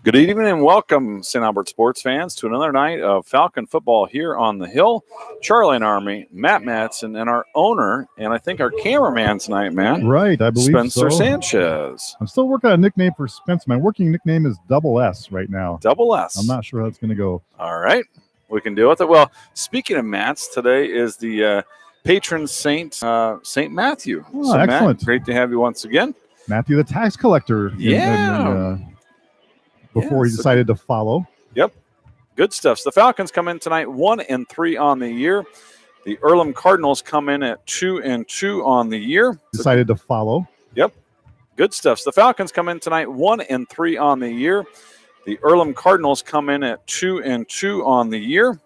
Good evening and welcome, St. Albert sports fans, to another night of Falcon football here on the Hill. Charlie and Army, Matt Matson, and our owner, and I think our cameraman tonight, man. Right, I believe Spencer so. Sanchez. I'm still working on a nickname for Spencer. My working nickname is Double S right now. Double S. I'm not sure how it's going to go. All right, we can deal with it. Well, speaking of Matts, today is the patron saint, St. Matthew. Oh, so, excellent. Matt, great to have you once again. Matthew the tax collector. Before he decided to follow. Yep. Good stuff. So the Falcons come in tonight 1-3 on the year. The Earlham Cardinals come in at 2-2 on the year. Decided to follow. Yep. Good stuff. So the Falcons come in tonight 1-3 on the year. The Earlham Cardinals come in at 2-2 on the year.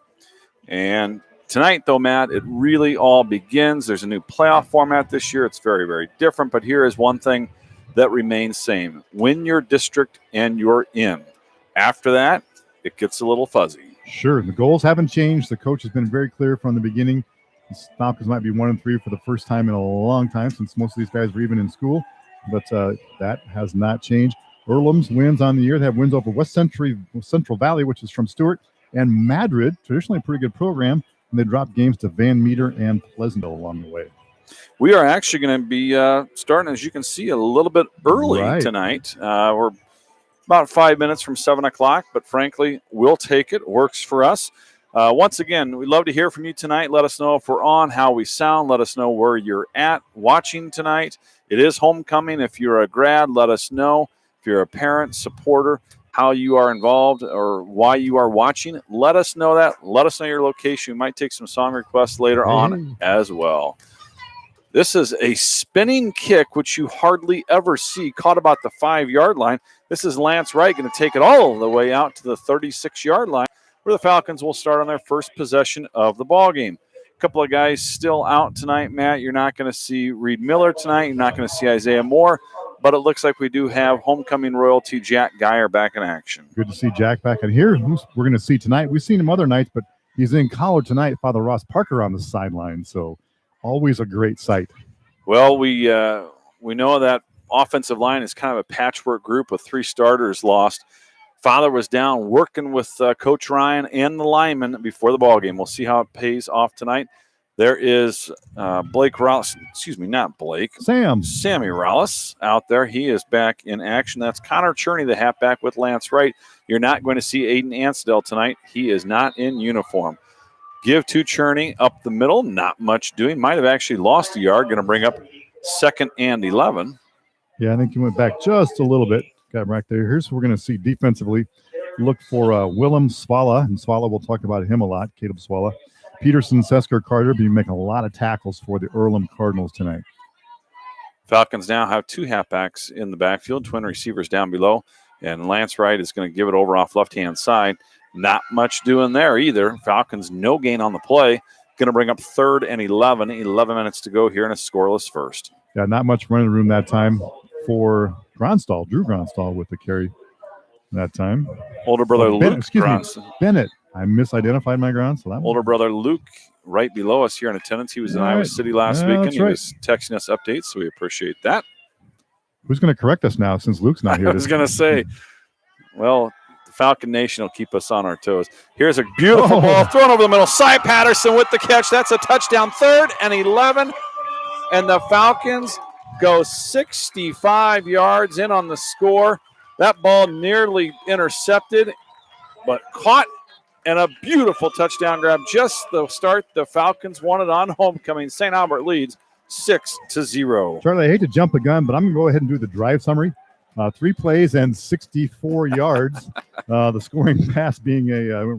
And tonight, though, Matt, it really all begins. There's a new playoff format this year. It's very, very different. But here is one thing that remains same. Win your district and you're in. After that, it gets a little fuzzy. Sure. The goals haven't changed. The coach has been very clear from the beginning. The Falcons might be 1-3 for the first time in a long time since most of these guys were even in school. But that has not changed. Earlham's wins on the year. They have wins over West Central Valley, which is from Stewart, and Madrid, traditionally a pretty good program. And they dropped games to Van Meter and Pleasantville along the way. We are actually going to be starting, as you can see, a little bit early tonight. We're about 5 minutes from 7 o'clock, but frankly, we'll take it. Works for us. Once again, we'd love to hear from you tonight. Let us know if we're on, how we sound. Let us know where you're at watching tonight. It is homecoming. If you're a grad, let us know. If you're a parent, supporter, how you are involved or why you are watching, let us know that. Let us know your location. We might take some song requests later on as well. This is a spinning kick, which you hardly ever see, caught about the 5-yard line. This is Lance Wright going to take it all the way out to the 36-yard line, where the Falcons will start on their first possession of the ballgame. A couple of guys still out tonight, Matt. You're not going to see Reed Miller tonight. You're not going to see Isaiah Moore, but it looks like we do have homecoming royalty Jack Geyer back in action. Good to see Jack back in here. We're going to see tonight. We've seen him other nights, but he's in college tonight. Father Ross Parker on the sideline, so always a great sight. Well, we know that offensive line is kind of a patchwork group with 3 starters lost. Father was down working with Coach Ryan and the linemen before the ballgame. We'll see how it pays off tonight. There is Blake Rollis, not Blake. Sammy Rollis out there. He is back in action. That's Connor Cherney, the halfback with Lance Wright. You're not going to see Aiden Ansdell tonight. He is not in uniform. Give to Cherney up the middle. Not much doing. Might have actually lost a yard. Going to bring up 2nd and 11. Yeah, I think he went back just a little bit. Got back there. Here's what we're going to see defensively. Look for Willem Swala. And Swala, we'll talk about him a lot. Caleb Swala. Peterson, Sesker, Carter be making a lot of tackles for the Earlham Cardinals tonight. Falcons now have 2 halfbacks in the backfield. Twin receivers down below. And Lance Wright is going to give it over off left-hand side. Not much doing there either. Falcons no gain on the play. Going to bring up 3rd and 11. 11 minutes to go here in a scoreless first. Yeah, not much running room that time for Gronstall. Drew Gronstall with the carry that time. Older brother Luke Bennett. I misidentified my Gronstall. Older brother Luke right below us here in attendance. He was in Iowa City last weekend. He was texting us updates, so we appreciate that. Who's going to correct us now since Luke's not here? I was going to say, well, Falcon Nation will keep us on our toes. Here's a beautiful ball thrown over the middle. Cy Patterson with the catch. That's a touchdown. 3rd and 11. And the Falcons go 65 yards in on the score. That ball nearly intercepted, but caught, and a beautiful touchdown grab. Just the start the Falcons wanted on homecoming. St. Albert leads 6-0. Charlie, I hate to jump the gun, but I'm going to go ahead and do the drive summary. 3 plays and 64 yards. The scoring pass being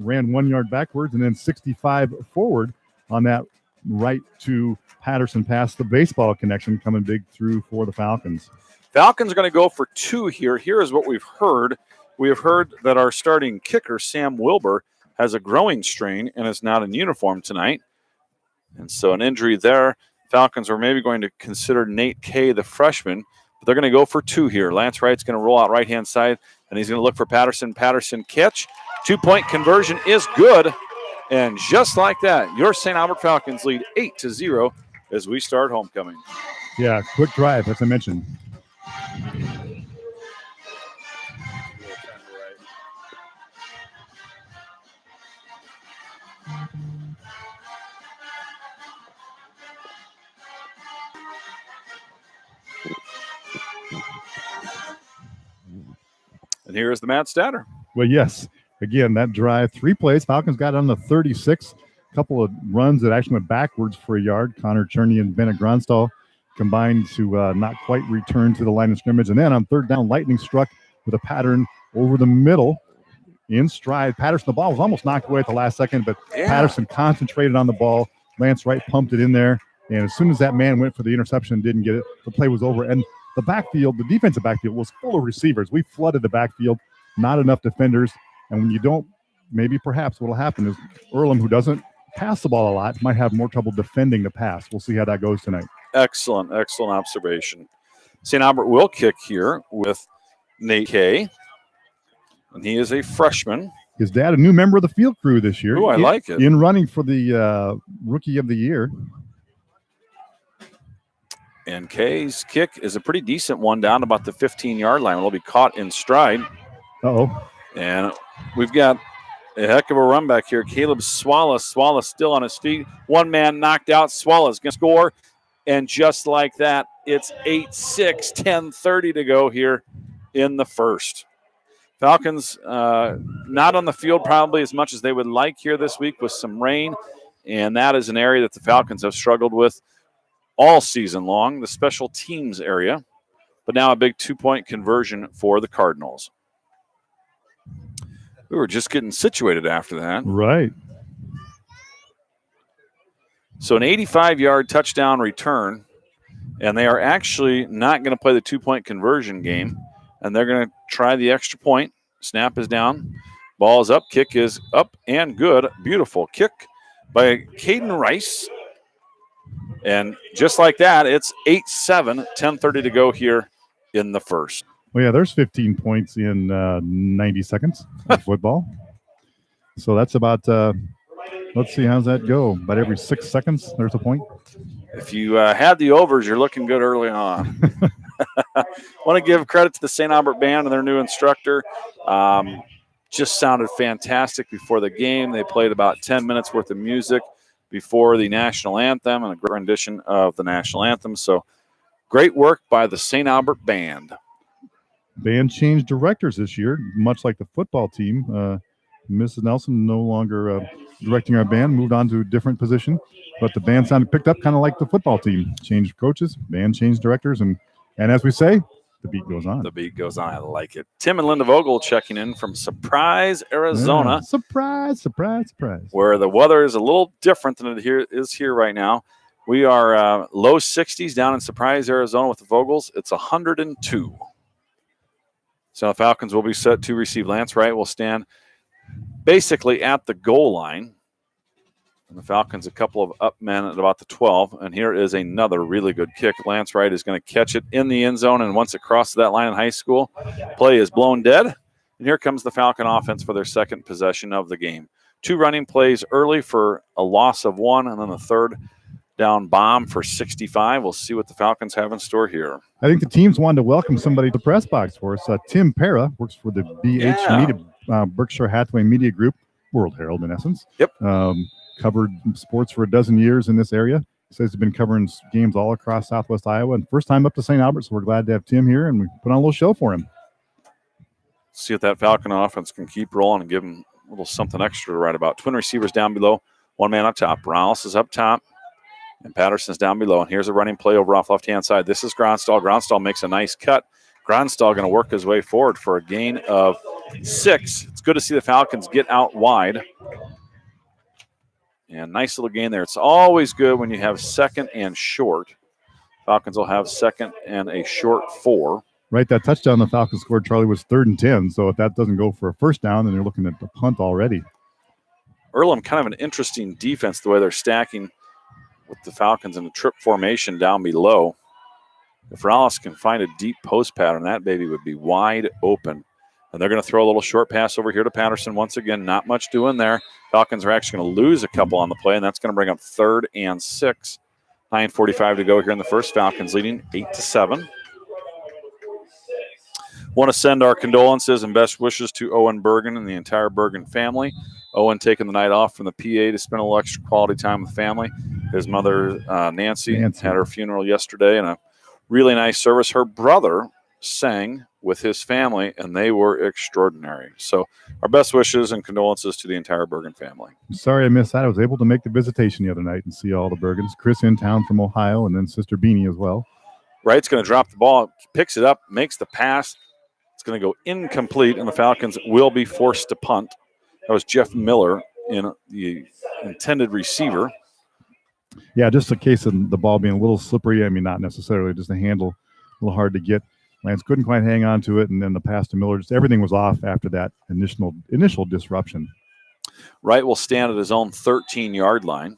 ran 1 yard backwards and then 65 forward on that right to Patterson pass. The baseball connection coming big through for the Falcons. Falcons are going to go for 2 here. Here is what we've heard. We have heard that our starting kicker, Sam Wilbur, has a growing strain and is not in uniform tonight. And so an injury there. Falcons are maybe going to consider Nate Kay, the freshman. They're going to go for 2 here. Lance Wright's going to roll out right-hand side, and he's going to look for Patterson. Patterson catch. 2-point conversion is good. And just like that, your St. Albert Falcons lead 8-0 as we start homecoming. Yeah, quick drive, as I mentioned. And here is the Matt Statter. Well, yes. Again, that drive, 3 plays. Falcons got on the 36. A couple of runs that actually went backwards for a yard. Connor Cherney and Bennett Gronstal combined to not quite return to the line of scrimmage. And then on 3rd down, Lightning struck with a pattern over the middle in stride. Patterson, the ball was almost knocked away at the last second, but Patterson concentrated on the ball. Lance Wright pumped it in there. And as soon as that man went for the interception and didn't get it, the play was over. And the backfield, the defensive backfield, was full of receivers. We flooded the backfield, not enough defenders. And when you don't, maybe perhaps what will happen is Earlham, who doesn't pass the ball a lot, might have more trouble defending the pass. We'll see how that goes tonight. Excellent observation. St. Albert will kick here with Nate Kay. And he is a freshman. His dad, a new member of the field crew this year. Oh, I like it. In running for the Rookie of the Year. And Kay's kick is a pretty decent one down about the 15-yard line. It'll be caught in stride. Uh-oh. And we've got a heck of a run back here. Caleb Swallow. Swallow still on his feet. One man knocked out. Swallow's going to score. And just like that, it's 8-6, 10:30 to go here in the first. Falcons not on the field probably as much as they would like here this week with some rain. And that is an area that the Falcons have struggled with all season long, the special teams area. But now a big 2-point conversion for the Cardinals. We were just getting situated after that. Right. So an 85-yard touchdown return, and they are actually not going to play the 2-point conversion game, and they're going to try the extra point. Snap is down. Ball is up. Kick is up and good. Beautiful kick by Caden Rice. And just like that, it's 8-7, 10:30 to go here in the first. Well, yeah, there's 15 points in 90 seconds of football. So that's about, let's see, how's that go? About every 6 seconds, there's a point. If you had the overs, you're looking good early on. Want to give credit to the St. Albert Band and their new instructor. Just sounded fantastic before the game. They played about 10 minutes worth of music before the national anthem and a great rendition of the national anthem. So great work by the St. Albert Band. Band changed directors this year, much like the football team. Mrs. Nelson no longer directing our band, moved on to a different position. But the band sounded picked up kind of like the football team. Changed coaches, band changed directors, and as we say, the beat goes on. The beat goes on. I like it. Tim and Linda Vogel checking in from Surprise, Arizona. Yeah. Surprise, surprise, surprise. Where the weather is a little different than it is here right now. We are low 60s down in Surprise, Arizona with the Vogels. It's 102. So the Falcons will be set to receive. Lance Wright will stand basically at the goal line. And the Falcons a couple of up men at about the 12. And here is another really good kick. Lance Wright is going to catch it in the end zone. And once it crosses that line in high school, play is blown dead. And here comes the Falcon offense for their second possession of the game. 2 running plays early for a loss of 1. And then the third down bomb for 65. We'll see what the Falcons have in store here. I think the teams wanted to welcome somebody to the press box for us. Tim Para works for the Media, Berkshire Hathaway Media Group, World Herald in essence. Yep. Covered sports for a dozen years in this area. He says he's been covering games all across Southwest Iowa, and first time up to St. Albert, so we're glad to have Tim here, and we put on a little show for him. See if that Falcon offense can keep rolling and give him a little something extra to write about. Twin receivers down below, one man up top. Morales is up top, and Patterson's down below. And here's a running play over off left-hand side. This is Gronstal. Gronstal makes a nice cut. Gronstal going to work his way forward for a gain of 6. It's good to see the Falcons get out wide. And nice little gain there. It's always good when you have second and short. Falcons will have second and a short 4. Right, that touchdown the Falcons scored, Charlie, was 3rd and 10. So if that doesn't go for a first down, then you're looking at the punt already. Earlham, kind of an interesting defense, the way they're stacking with the Falcons in the trip formation down below. If Rallis can find a deep post pattern, that baby would be wide open. And they're going to throw a little short pass over here to Patterson. Once again, not much doing there. Falcons are actually going to lose a couple on the play, and that's going to bring up 3rd and 6. 9:45 to go here in the first. Falcons leading 8-7. Want to send our condolences and best wishes to Owen Bergen and the entire Bergen family. Owen taking the night off from the PA to spend a little extra quality time with family. His mother, Nancy, had her funeral yesterday, and a Really nice service. Her brother sang with his family, and they were extraordinary. So our best wishes and condolences to the entire Bergen family. I'm sorry I missed that. I was able to make the visitation the other night and see all the Bergens. Chris in town from Ohio, and then Sister Beanie as well. Wright's going to drop the ball, picks it up, makes the pass. It's going to go incomplete, and the Falcons will be forced to punt. That was Jeff Miller in the intended receiver. Yeah, just a case of the ball being a little slippery. I mean, not necessarily, just the handle a little hard to get. Lance couldn't quite hang on to it, and then the pass to Miller, just everything was off after that initial disruption. Wright will stand at his own 13-yard line.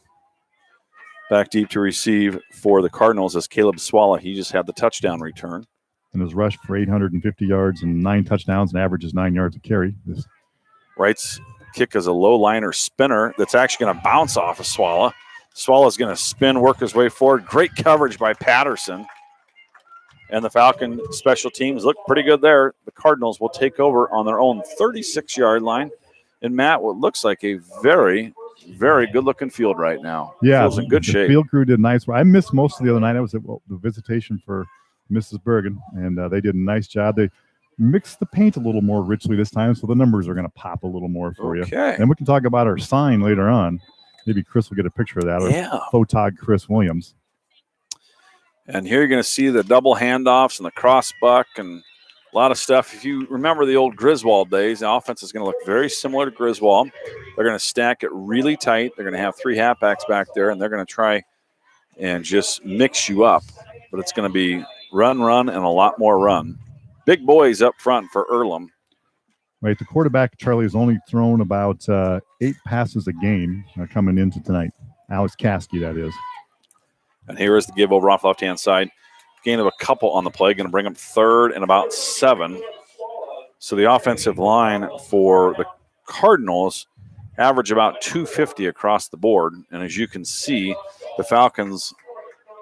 Back deep to receive for the Cardinals as Caleb Swalla. He just had the touchdown return. And his rush for 850 yards and 9 touchdowns and averages 9 yards a carry. Wright's kick is a low liner spinner that's actually going to bounce off of Swalla. Swalla's going to spin, work his way forward. Great coverage by Patterson. And the Falcon special teams look pretty good there. The Cardinals will take over on their own 36-yard line. And, Matt, what looks like a very, very good-looking field right now. Yeah, Feels in good shape. The field crew did nice work. I missed most of the other night. I was at the visitation for Mrs. Bergen, and they did a nice job. They mixed the paint a little more richly this time, so the numbers are going to pop a little more for you. And we can talk about our sign later on. Maybe Chris will get a picture of that. Yeah. Photog Chris Williams. And here you're going to see the double handoffs and the cross buck and a lot of stuff. If you remember the old Griswold days, the offense is going to look very similar to Griswold. They're going to stack it really tight. They're going to have 3 halfbacks back there, and they're going to try and just mix you up. But it's going to be run, and a lot more run. Big boys up front for Earlham. Right, the quarterback, Charlie, has only thrown about 8 passes a game coming into tonight. Alex Caskey, that is. And here is the give over off left-hand side. Gain of a couple on the play. Going to bring up 3rd and about 7. So the offensive line for the Cardinals average about 250 across the board. And as you can see, the Falcons,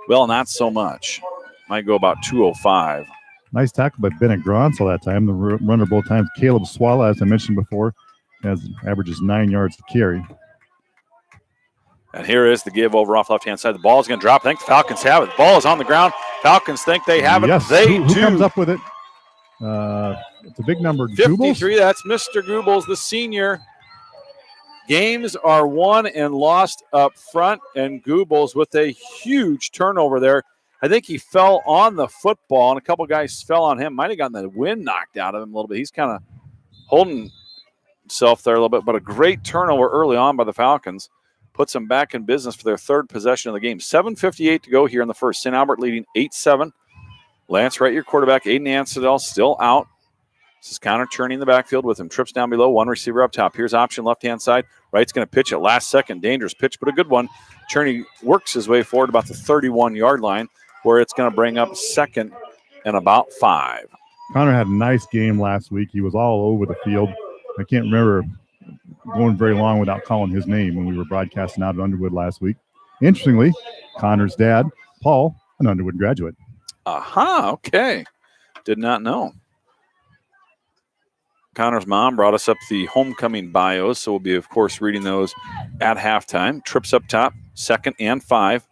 well, not so much. Might go about 205. Nice tackle by Bennett Gronsel that time. The runner both times. Caleb Swalla, as I mentioned before, averages 9 yards to carry. And here is the give over off left-hand side. The ball is going to drop. I think the Falcons have it. The ball is on the ground. Falcons think they have it. Yes. They who do. Comes up with it? It's a big number. 53. Goobles? That's Mr. Goobles, the senior. Games are won and lost up front, and Goobles with a huge turnover there. I think he fell on the football, and a couple guys fell on him. Might have gotten the wind knocked out of him a little bit. He's kind of holding himself there a little bit, but a great turnover early on by the Falcons. Puts them back in business for their 3rd possession of the game. 7:58 to go here in the first. St. Albert leading 8-7. Lance Wright, your quarterback. Aiden Anstadell still out. This is Connor Cherney in the backfield with him. Trips down below. 1 receiver up top. Here's option left-hand side. Wright's going to pitch it last second. Dangerous pitch, but a good one. Cherney works his way forward about the 31-yard line where it's going to bring up 2nd and about 5. Connor had a nice game last week. He was all over the field. I can't remember going very long without calling his name when we were broadcasting out at Underwood last week. Interestingly, Connor's dad, Paul, an Underwood graduate. Aha, okay. Did not know. Connor's mom brought us up the homecoming bios, so we'll be, of course, reading those at halftime. Trips up top, 2nd and 5.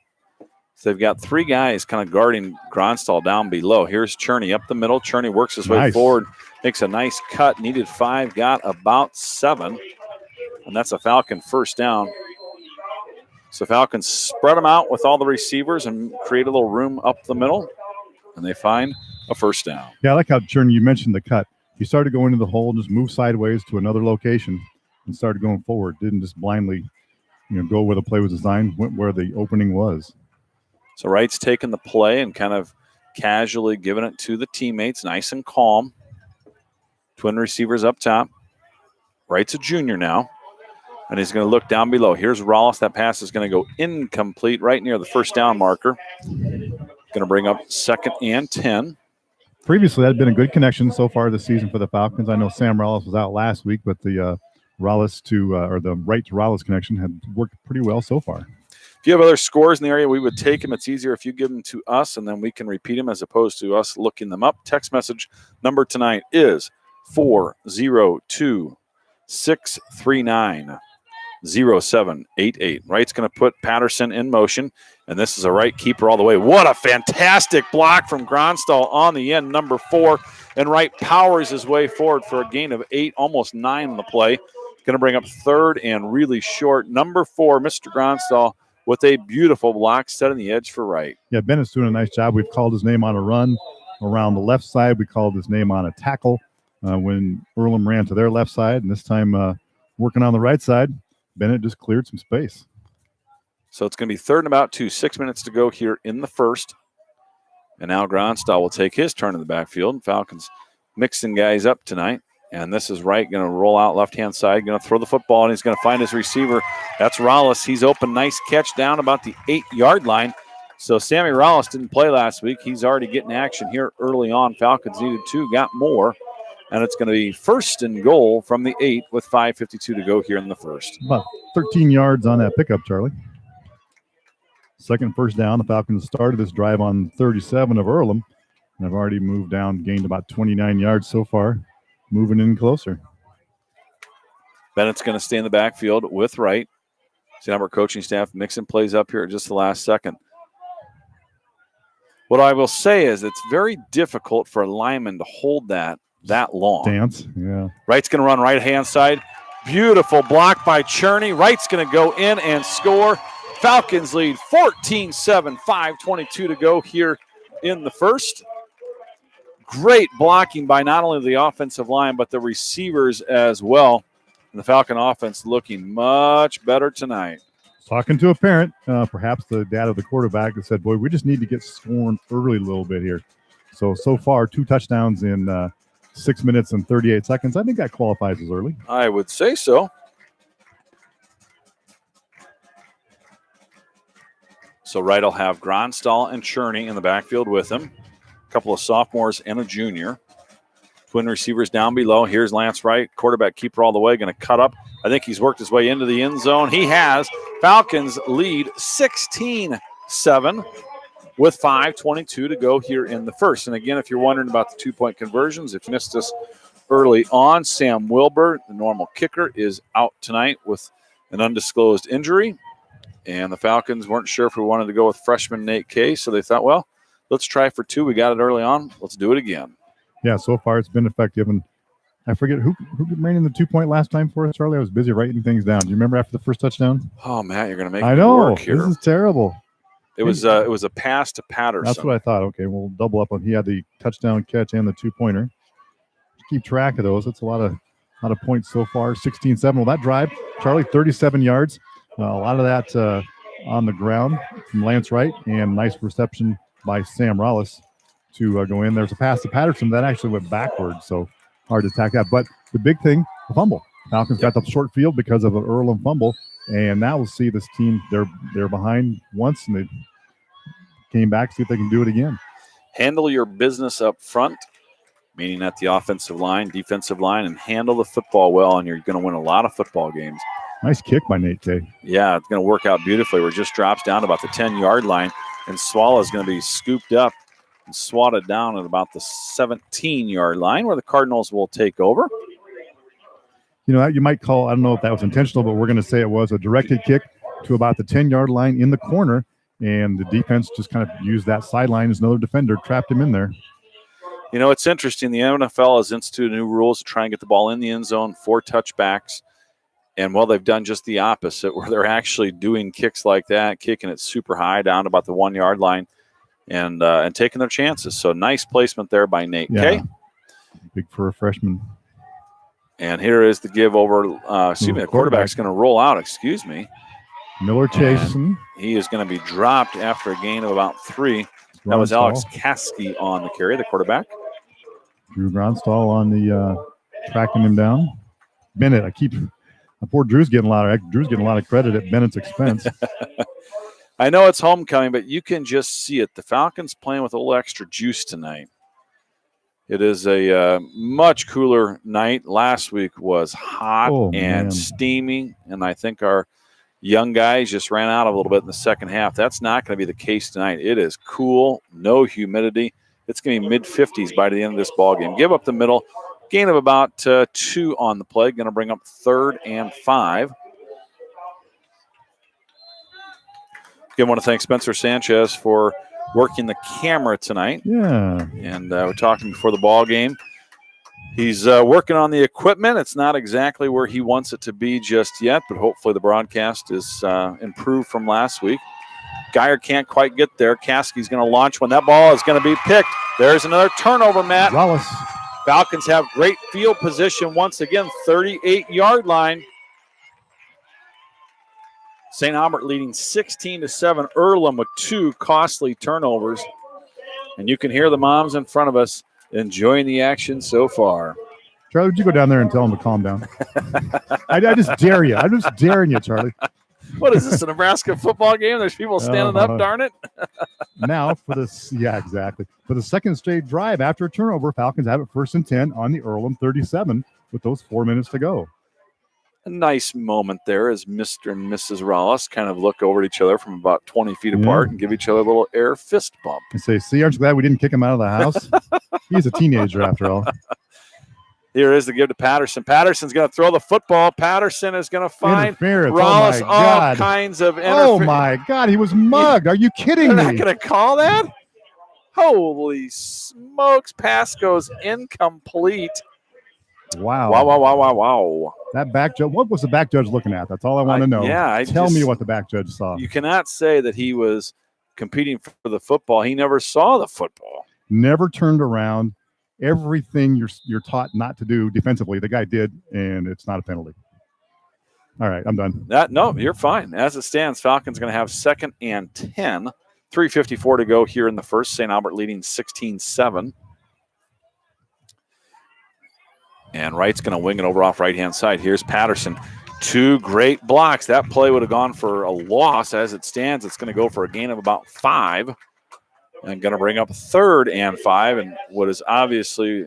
So they've got 3 guys kind of guarding Gronstal down below. Here's Cherney up the middle. Cherney works his way forward, makes a nice cut, needed 5, got about 7. And that's a Falcon first down. So Falcons spread them out with all the receivers and create a little room up the middle, and they find a first down. Yeah, I like how, Cherney, you mentioned the cut. He started going into the hole, just moved sideways to another location and started going forward. Didn't just blindly, go where the play was designed, went where the opening was. So Wright's taking the play and kind of casually giving it to the teammates, nice and calm. Twin receivers up top. Wright's a junior now. And he's going to look down below. Here's Rollis. That pass is going to go incomplete right near the first down marker. Going to bring up 2nd and 10. Previously, that had been a good connection so far this season for the Falcons. I know Sam Rollis was out last week, but the Rollis or the Wright to Rollis connection had worked pretty well so far. If you have other scores in the area, we would take them. It's easier if you give them to us, and then we can repeat them as opposed to us looking them up. Text message number tonight is 402-639. 0788. Wright's going to put Patterson in motion, and this is a right keeper all the way. What a fantastic block from Gronstall on the end, number 4. And Wright powers his way forward for a gain of 8, almost 9 on the play. Going to bring up third and really short. Number 4, Mr. Gronstall, with a beautiful block setting the edge for Wright. Yeah, Bennett's doing a nice job. We've called his name on a run around the left side. We called his name on a tackle when Earlham ran to their left side. And this time working on the right side, Bennett just cleared some space. So it's going to be third and about 2. 6 minutes to go here in the first. And now Gronstall will take his turn in the backfield. Falcons mixing guys up tonight. And this is Wright going to roll out left-hand side, going to throw the football, and he's going to find his receiver. That's Rollis. He's open. Nice catch down about the 8-yard line. So Sammy Rollis didn't play last week. He's already getting action here early on. Falcons needed 2, got more. And it's going to be first and goal from the 8 with 5:52 to go here in the first. About 13 yards on that pickup, Charlie. Second first down. The Falcons started this drive on 37 of Earlham. And have already moved down, gained about 29 yards so far. Moving in closer. Bennett's going to stay in the backfield with Wright. See how our coaching staff mixing plays up here at just the last second. What I will say is it's very difficult for a lineman to hold that long. Dance, yeah. Wright's going to run right-hand side. Beautiful block by Cherney. Wright's going to go in and score. Falcons lead 14-7, 5:22 to go here in the first. Great blocking by not only the offensive line, but the receivers as well. And the Falcon offense looking much better tonight. Talking to a parent, perhaps the dad of the quarterback, that said, boy, we just need to get scoring early a little bit here. So far, 2 touchdowns in 6 minutes and 38 seconds. I think that qualifies as early. I would say so. So Wright will have Gronstall and Cherney in the backfield with him. Couple of sophomores and a junior. Twin receivers down below. Here's Lance Wright, quarterback keeper all the way, going to cut up. I think he's worked his way into the end zone. He has. Falcons lead 16-7 with 5:22 to go here in the first. And again, if you're wondering about the 2-point conversions, if you missed us early on, Sam Wilbur, the normal kicker, is out tonight with an undisclosed injury. And the Falcons weren't sure if we wanted to go with freshman Nate Kay, so they thought, well, let's try for 2. We got it early on. Let's do it again. Yeah, so far it's been effective. And I forget who ran in the 2-point last time for us, Charlie. I was busy writing things down. Do you remember after the first touchdown? Oh, Matt, you're going to make me work here. This is terrible. It was a pass to Patterson. That's what I thought. Okay, we'll double up on. He had the touchdown catch and the 2-pointer. Keep track of those. That's a lot of points so far. 16-7. Well, that drive, Charlie, 37 yards. A lot of that on the ground from Lance Wright, and nice reception by Sam Rollis to go in. There's a pass to Patterson that actually went backwards, so hard to attack that. But the big thing, the fumble. Falcons got the short field because of an Earlham fumble, and now we'll see this team. They're behind once, and they came back, see if they can do it again. Handle your business up front, meaning at the offensive line, defensive line, and handle the football well, and you're going to win a lot of football games. Nice kick by Nate Kay. Yeah, it's going to work out beautifully. Where it just drops down to about the 10-yard line, and Swallow is going to be scooped up and swatted down at about the 17-yard line, where the Cardinals will take over. You know, you might call, I don't know if that was intentional, but we're going to say it was a directed kick to about the 10-yard line in the corner, and the defense just kind of used that sideline as another defender, trapped him in there. You know, it's interesting. The NFL has instituted new rules to try and get the ball in the end zone, 4 touchbacks. And, well, they've done just the opposite, where they're actually doing kicks like that, kicking it super high down to about the 1-yard line and taking their chances. So nice placement there by Nate Kay. Big for a freshman. And here is the give over. The quarterback's going to roll out. Miller chasing. He is going to be dropped after a gain of about 3. That was Alex Caskey on the carry, the quarterback. Drew Gronstall on the tracking him down. Bennett, poor Drew's getting a lot of credit at Bennett's expense. I know it's homecoming, but you can just see it. The Falcons playing with a little extra juice tonight. It is a much cooler night. Last week was hot and steamy, and I think our young guys just ran out a little bit in the second half. That's not going to be the case tonight. It is cool, no humidity. It's going to be mid-50s by the end of this ball game. Give up the middle. Gain of about 2 on the play. Going to bring up 3rd and 5. Again, I want to thank Spencer Sanchez for working the camera tonight. Yeah. And we're talking before the ball game. He's working on the equipment. It's not exactly where he wants it to be just yet, but hopefully the broadcast is improved from last week. Geyer can't quite get there. Caskey's going to launch one. That ball is going to be picked. There's another turnover, Matt. Wallace. Falcons have great field position once again, 38-yard line. St. Albert leading 16-7. Earlham with 2 costly turnovers. And you can hear the moms in front of us enjoying the action so far. Charlie, would you go down there and tell him to calm down? I just dare you. I'm just daring you, Charlie. What is this, a Nebraska football game? There's people standing up, darn it. Now for this, yeah, exactly. For the second straight drive after a turnover, Falcons have it 1st and 10 on the Earlham 37 with those 4 minutes to go. A nice moment there as Mr. and Mrs. Rollis kind of look over at each other from about 20 feet apart and give each other a little air fist bump. And say, see, aren't you glad we didn't kick him out of the house? He's a teenager after all. Here is the give to Patterson. Patterson's going to throw the football. Patterson is going to find Rollis all kinds of interference. Oh, my God. He was mugged. Are you kidding me? They're not going to call that? Holy smokes. Pass goes incomplete. Wow. Wow. That back judge, what was the back judge looking at? That's all I want to know. Tell me what the back judge saw. You cannot say that he was competing for the football. He never saw the football. Never turned around. Everything you're taught not to do defensively, the guy did, and it's not a penalty. All right, I'm done. No, you're fine. As it stands, Falcons going to have 2nd and 10. 3:54 to go here in the first. St. Albert leading 16-7. And Wright's going to wing it over off right-hand side. Here's Patterson. 2 great blocks. That play would have gone for a loss. As it stands, it's going to go for a gain of about 5. And going to bring up 3rd and 5. And what is obviously,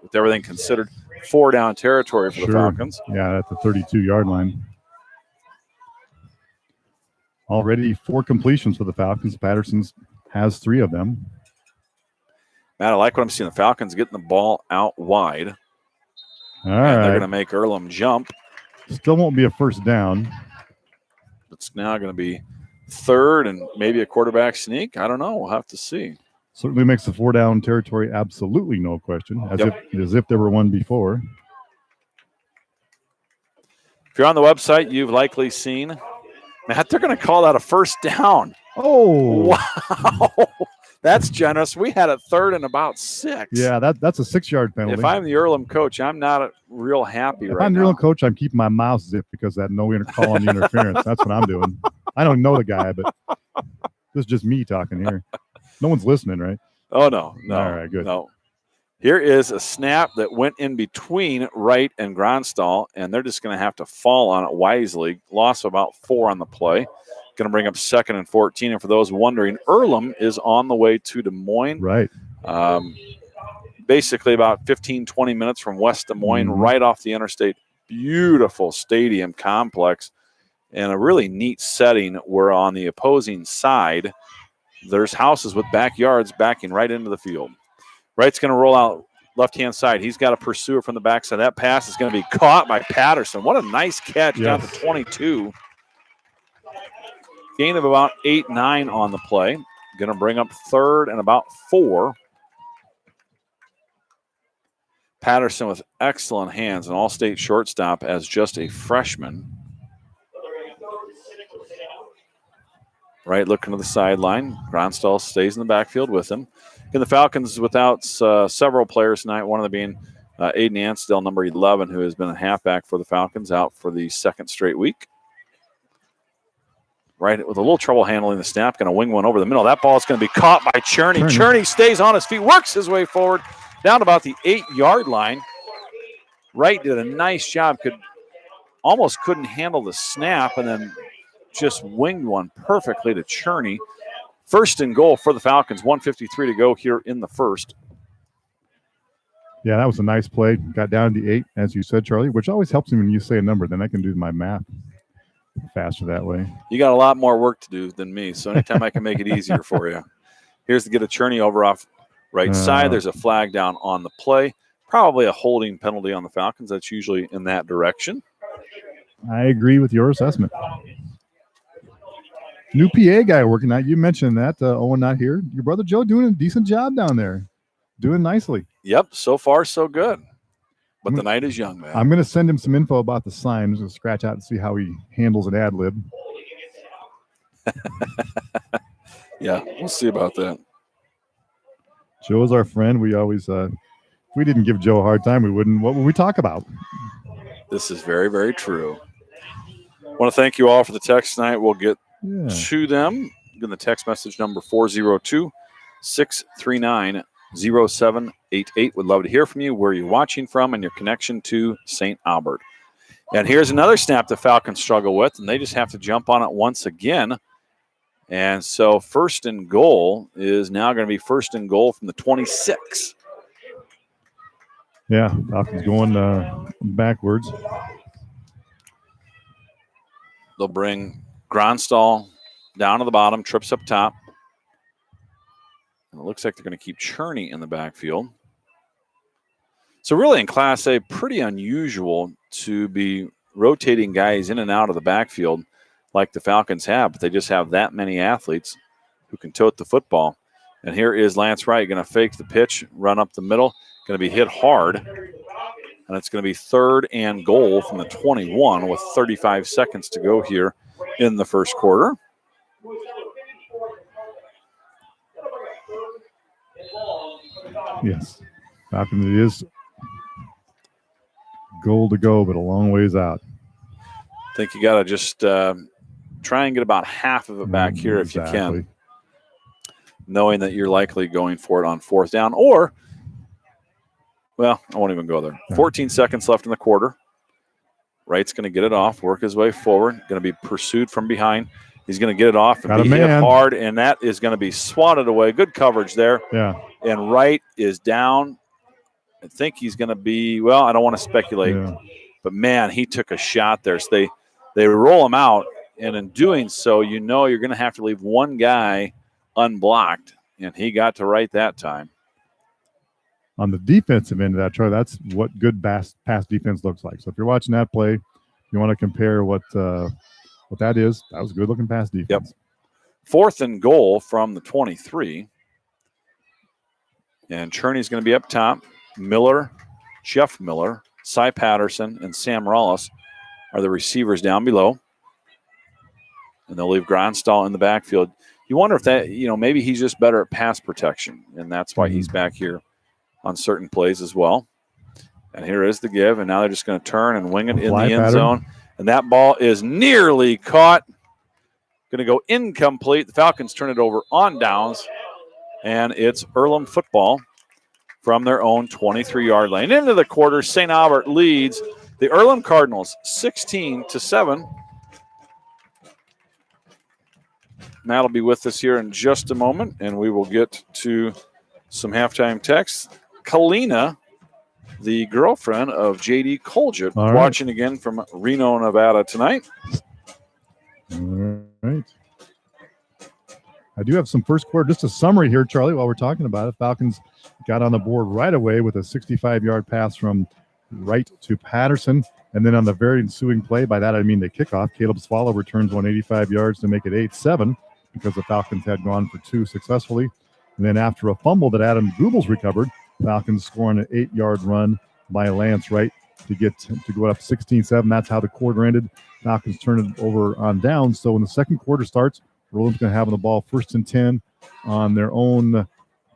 with everything considered, 4 down territory for the Falcons. Yeah, at the 32-yard line. Already 4 completions for the Falcons. Patterson's has 3 of them. Matt, I like what I'm seeing. The Falcons getting the ball out wide. All right. They're going to make Earlham jump. Still won't be a first down. It's now going to be 3rd and maybe a quarterback sneak. I don't know. We'll have to see. Certainly makes the 4 down territory absolutely no question, as if there were one before. If you're on the website, you've likely seen, Matt, they're going to call that a first down. Oh. Wow. That's generous. We had a 3rd and about 6. Yeah, that's a 6-yard penalty. If I'm the Earlham coach, I'm not real happy right now. If I'm the Earlham coach, I'm keeping my mouth zipped because that no call on the interference. That's what I'm doing. I don't know the guy, but this is just me talking here. No one's listening, right? Oh, no. All right, good. No. Here is a snap that went in between Wright and Gronstal, and they're just going to have to fall on it wisely. Loss of about 4 on the play. Going to bring up 2nd and 14. And for those wondering, Earlham is on the way to Des Moines. Right. Basically about 15, 20 minutes from West Des Moines, right off the interstate. Beautiful stadium complex and a really neat setting where on the opposing side, there's houses with backyards backing right into the field. Wright's going to roll out left-hand side. He's got a pursuer from the backside. That pass is going to be caught by Patterson. What a nice catch down to 22. Gain of about 8-9 on the play. Going to bring up 3rd and about 4. Patterson with excellent hands, an all-state shortstop as just a freshman. Right, looking to the sideline. Gronstal stays in the backfield with him. And the Falcons without several players tonight, one of them being Aiden Ansdell, number 11, who has been a halfback for the Falcons, out for the 2nd straight week. Right, with a little trouble handling the snap, going to wing one over the middle. That ball is going to be caught by Cherney. Cherney stays on his feet, works his way forward, down about the 8-yard line. Wright did a nice job, almost couldn't handle the snap, and then just winged one perfectly to Cherney. 1st and goal for the Falcons, 1:53 to go here in the first. Yeah, that was a nice play. Got down to 8, as you said, Charlie, which always helps me when you say a number. Then I can do my math faster that way. You got a lot more work to do than me, so anytime I can make it easier for you. Here's to get a Cherney over off right side. There's a flag down on the play. Probably a holding penalty on the Falcons. That's usually in that direction. I agree with your assessment. New PA guy working out. You mentioned that. Owen not here. Your brother Joe doing a decent job down there. Doing nicely. Yep, so far so good. But the night is young, man. I'm going to send him some info about the sign. I'm just going to scratch out and see how he handles an ad lib. Yeah, we'll see about that. Joe's our friend. We always, if we didn't give Joe a hard time, we wouldn't. What would we talk about? This is very, very true. I want to thank you all for the text tonight. We'll get to them. Again, the text message number 402-639-0788. Would love to hear from you, where you're watching from, and your connection to St. Albert. And here's another snap the Falcons struggle with, and they just have to jump on it once again. And so first and goal is now going to be first and goal from the 26. Yeah, Falcons going backwards. They'll bring Gronstall down to the bottom, trips up top. And it looks like they're going to keep Cherney in the backfield. So really in Class A, pretty unusual to be rotating guys in and out of the backfield like the Falcons have, but they just have that many athletes who can tote the football. And here is Lance Wright going to fake the pitch, run up the middle, going to be hit hard. And it's going to be third and goal from the 21 with 35 seconds to go here in the first quarter. Yes, Falcons, it is goal to go, but a long ways out. I think you got to just try and get about half of it back here if you can, knowing that you're likely going for it on fourth down. Or, well, I won't even go there. 14 seconds left in the quarter. Wright's going to get it off, work his way forward, going to be pursued from behind. He's going to get it off and be hit hard, and that is going to be swatted away. Good coverage there. Yeah. And Wright is down. I think he's going to be, well, I don't want to speculate, but, man, he took a shot there. So they roll him out, and in doing so, you know you're going to have to leave one guy unblocked, and he got to Wright that time. On the defensive end of that, Troy, that's what good pass defense looks like. So if you're watching that play, you want to compare what that is. That was a good-looking pass defense. Yep. Fourth and goal from the 23. And Cherney's going to be up top. Miller, Jeff Miller, Cy Patterson, and Sam Rollis are the receivers down below. And they'll leave Gronstall in the backfield. You wonder if that, maybe he's just better at pass protection, and that's why he's back here on certain plays as well. And here is the give, and now they're just going to turn and wing it in the end zone. And that ball is nearly caught. Going to go incomplete. The Falcons turn it over on downs, and it's Earlham football from their own 23-yard line. Into the quarter, St. Albert leads the Earlham Cardinals 16-7. Matt will be with us here in just a moment, and we will get to some halftime texts. Kalina, the girlfriend of J.D. Colgett, watching again from Reno, Nevada tonight. All right. I do have some first quarter, just a summary here, Charlie, while we're talking about it. Falcons got on the board right away with a 65-yard pass from Wright to Patterson. And then on the very ensuing play, by that I mean the kickoff, Caleb Swallow returns 185 yards to make it 8-7 because the Falcons had gone for two successfully. And then after a fumble that Adam Goebbels recovered, Falcons scoring an 8-yard run by Lance Wright to go up 16-7. That's how the quarter ended. Falcons turn it over on down. So when the second quarter starts, Earlham's going to have the ball first and 10 on their own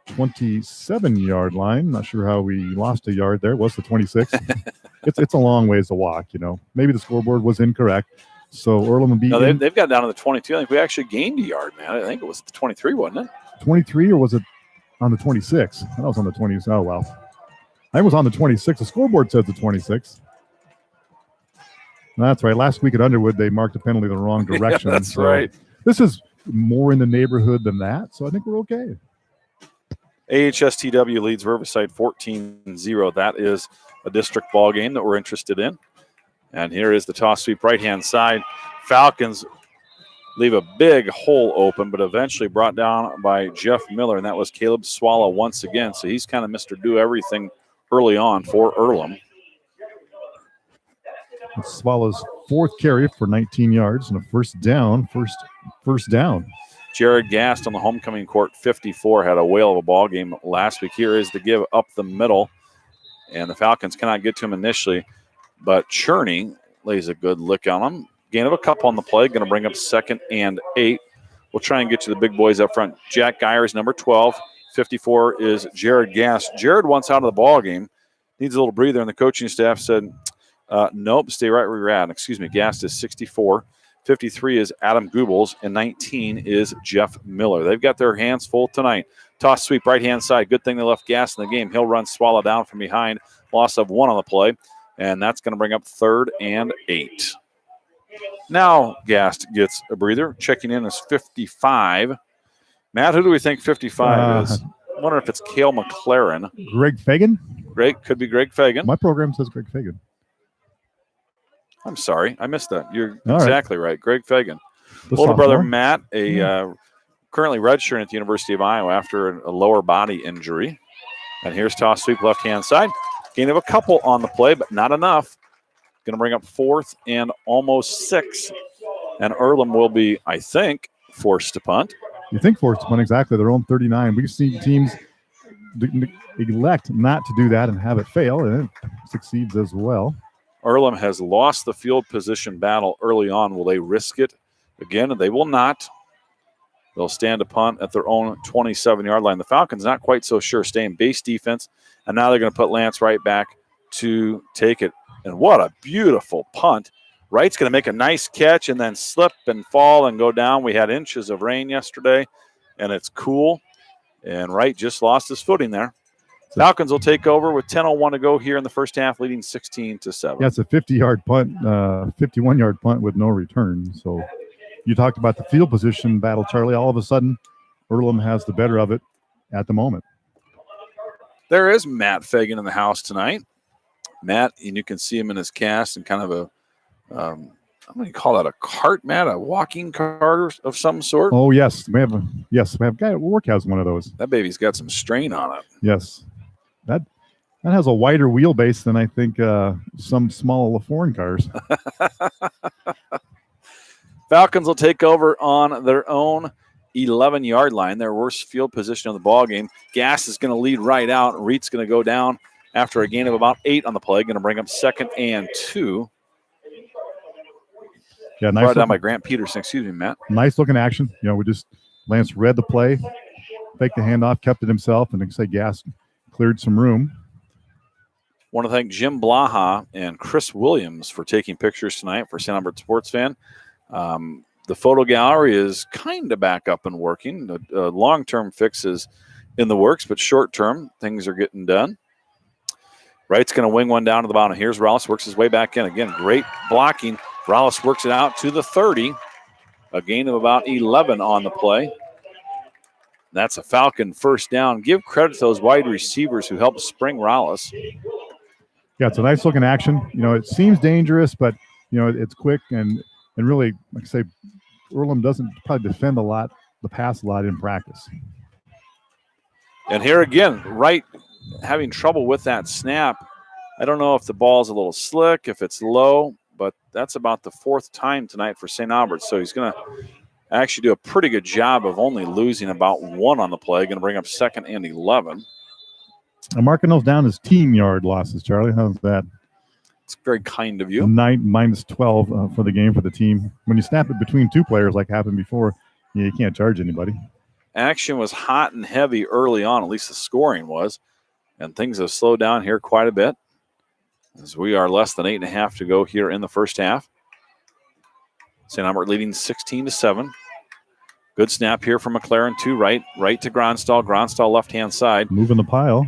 27-yard line. Not sure how we lost a yard there. It was the 26. It's a long ways to walk, Maybe the scoreboard was incorrect. So Earlham will be. No, they've got down to the 22. I think we actually gained a yard, man. I think it was the 23, wasn't it? 23, or was it on the 26? That was on the 20. Oh, well. I was on the 26. The scoreboard says the 26. That's right. Last week at Underwood, they marked a penalty the wrong direction. Yeah, that's right. This is more in the neighborhood than that, so I think we're okay. AHSTW leads Riverside 14-0. That is a district ball game that we're interested in. And here is the toss sweep right-hand side. Falcons leave a big hole open, but eventually brought down by Jeff Miller, and that was Caleb Swallow once again. So he's kind of Mr. Do Everything early on for Earlham. It's Swallow's fourth carry for 19 yards and a first down. First down. Jared Gast on the homecoming court, 54, had a whale of a ball game last week. Here is the give up the middle, and the Falcons cannot get to him initially, but Cherney lays a good lick on him. Gain of a couple on the play, going to bring up 2nd and 8. We'll try and get to the big boys up front. Jack Geyers, number 12. 54 is Jared Gast. Jared wants out of the ball game, needs a little breather, and the coaching staff said, nope, stay right where you're at. Excuse me, Gast is 64. 53 is Adam Goebbels, and 19 is Jeff Miller. They've got their hands full tonight. Toss sweep right-hand side. Good thing they left Gast in the game. He'll run Swallow down from behind. Loss of 1 on the play, and that's going to bring up 3rd and 8. Now Gast gets a breather. Checking in is 55. Matt, who do we think 55 is? I wonder if it's Cale McLaren. Greg Fagan? Could be Greg Fagan. My program says Greg Fagan. I'm sorry. I missed that. You're All exactly right. Greg Fagan. Older brother Matt, currently redshirting at the University of Iowa after a lower body injury. And here's toss sweep left-hand side. Gain of a couple on the play, but not enough. Going to bring up 4th and almost 6. And Earlham will be, I think, forced to punt. You think forced to punt, exactly. Their own 39. We've seen teams elect not to do that and have it fail, and it succeeds as well. Earlham has lost the field position battle early on. Will they risk it again? They will not. They'll stand to punt at their own 27-yard line. The Falcons not quite so sure, staying base defense, and now they're going to put Lance Wright back to take it. And what a beautiful punt. Wright's going to make a nice catch and then slip and fall and go down. We had inches of rain yesterday, and it's cool. And Wright just lost his footing there. Falcons will take over with 10:01 to go here in the first half, leading 16-7. Yeah, it's a 50-yard punt, 51-yard punt with no return. So you talked about the field position battle, Charlie. All of a sudden, Earlham has the better of it at the moment. There is Matt Fagan in the house tonight. Matt, and you can see him in his cast and kind of a, I'm going to call that a cart, Matt, a walking cart of some sort. Oh, yes. We have a guy at work has one of those. That baby's got some strain on it. Yes. That has a wider wheelbase than I think some small foreign cars. Falcons will take over on their own 11-yard line, their worst field position of the ball game. Gass is going to lead right out. Reed's going to go down after a gain of about 8 on the play. Going to bring up 2nd and 2. Yeah, nice. Brought down by Grant Peterson. Excuse me, Matt. Nice looking action. Lance read the play, faked the handoff, kept it himself, and say Gass cleared some room. Want to thank Jim Blaha and Chris Williams for taking pictures tonight for St. Albert Sports Fan. The photo gallery is kind of back up and working. The long-term fix is in the works, but short-term, things are getting done. Wright's going to wing one down to the bottom. Here's Rollis, works his way back in. Again, great blocking. Rollis works it out to the 30. A gain of about 11 on the play. That's a Falcon first down. Give credit to those wide receivers who helped spring Rollis. Yeah, it's a nice looking action. It seems dangerous, but it's quick and really, like I say, Earlham doesn't probably defend the pass a lot in practice. And here again, Wright having trouble with that snap. I don't know if the ball's a little slick, if it's low, but that's about the 4th time tonight for St. Albert. So he's going to actually do a pretty good job of only losing about 1 on the play. Going to bring up 2nd and 11. I'm marking those down as team yard losses, Charlie. How's that? It's very kind of you. 9 minus 12 for the game for the team. When you snap it between 2 players like happened before, you can't charge anybody. Action was hot and heavy early on, at least the scoring was. And things have slowed down here quite a bit as we are less than 8.5 to go here in the first half. St. Albert leading 16-7. Good snap here from McLaren to Wright to Gronstall. Gronstall left-hand side. Moving the pile.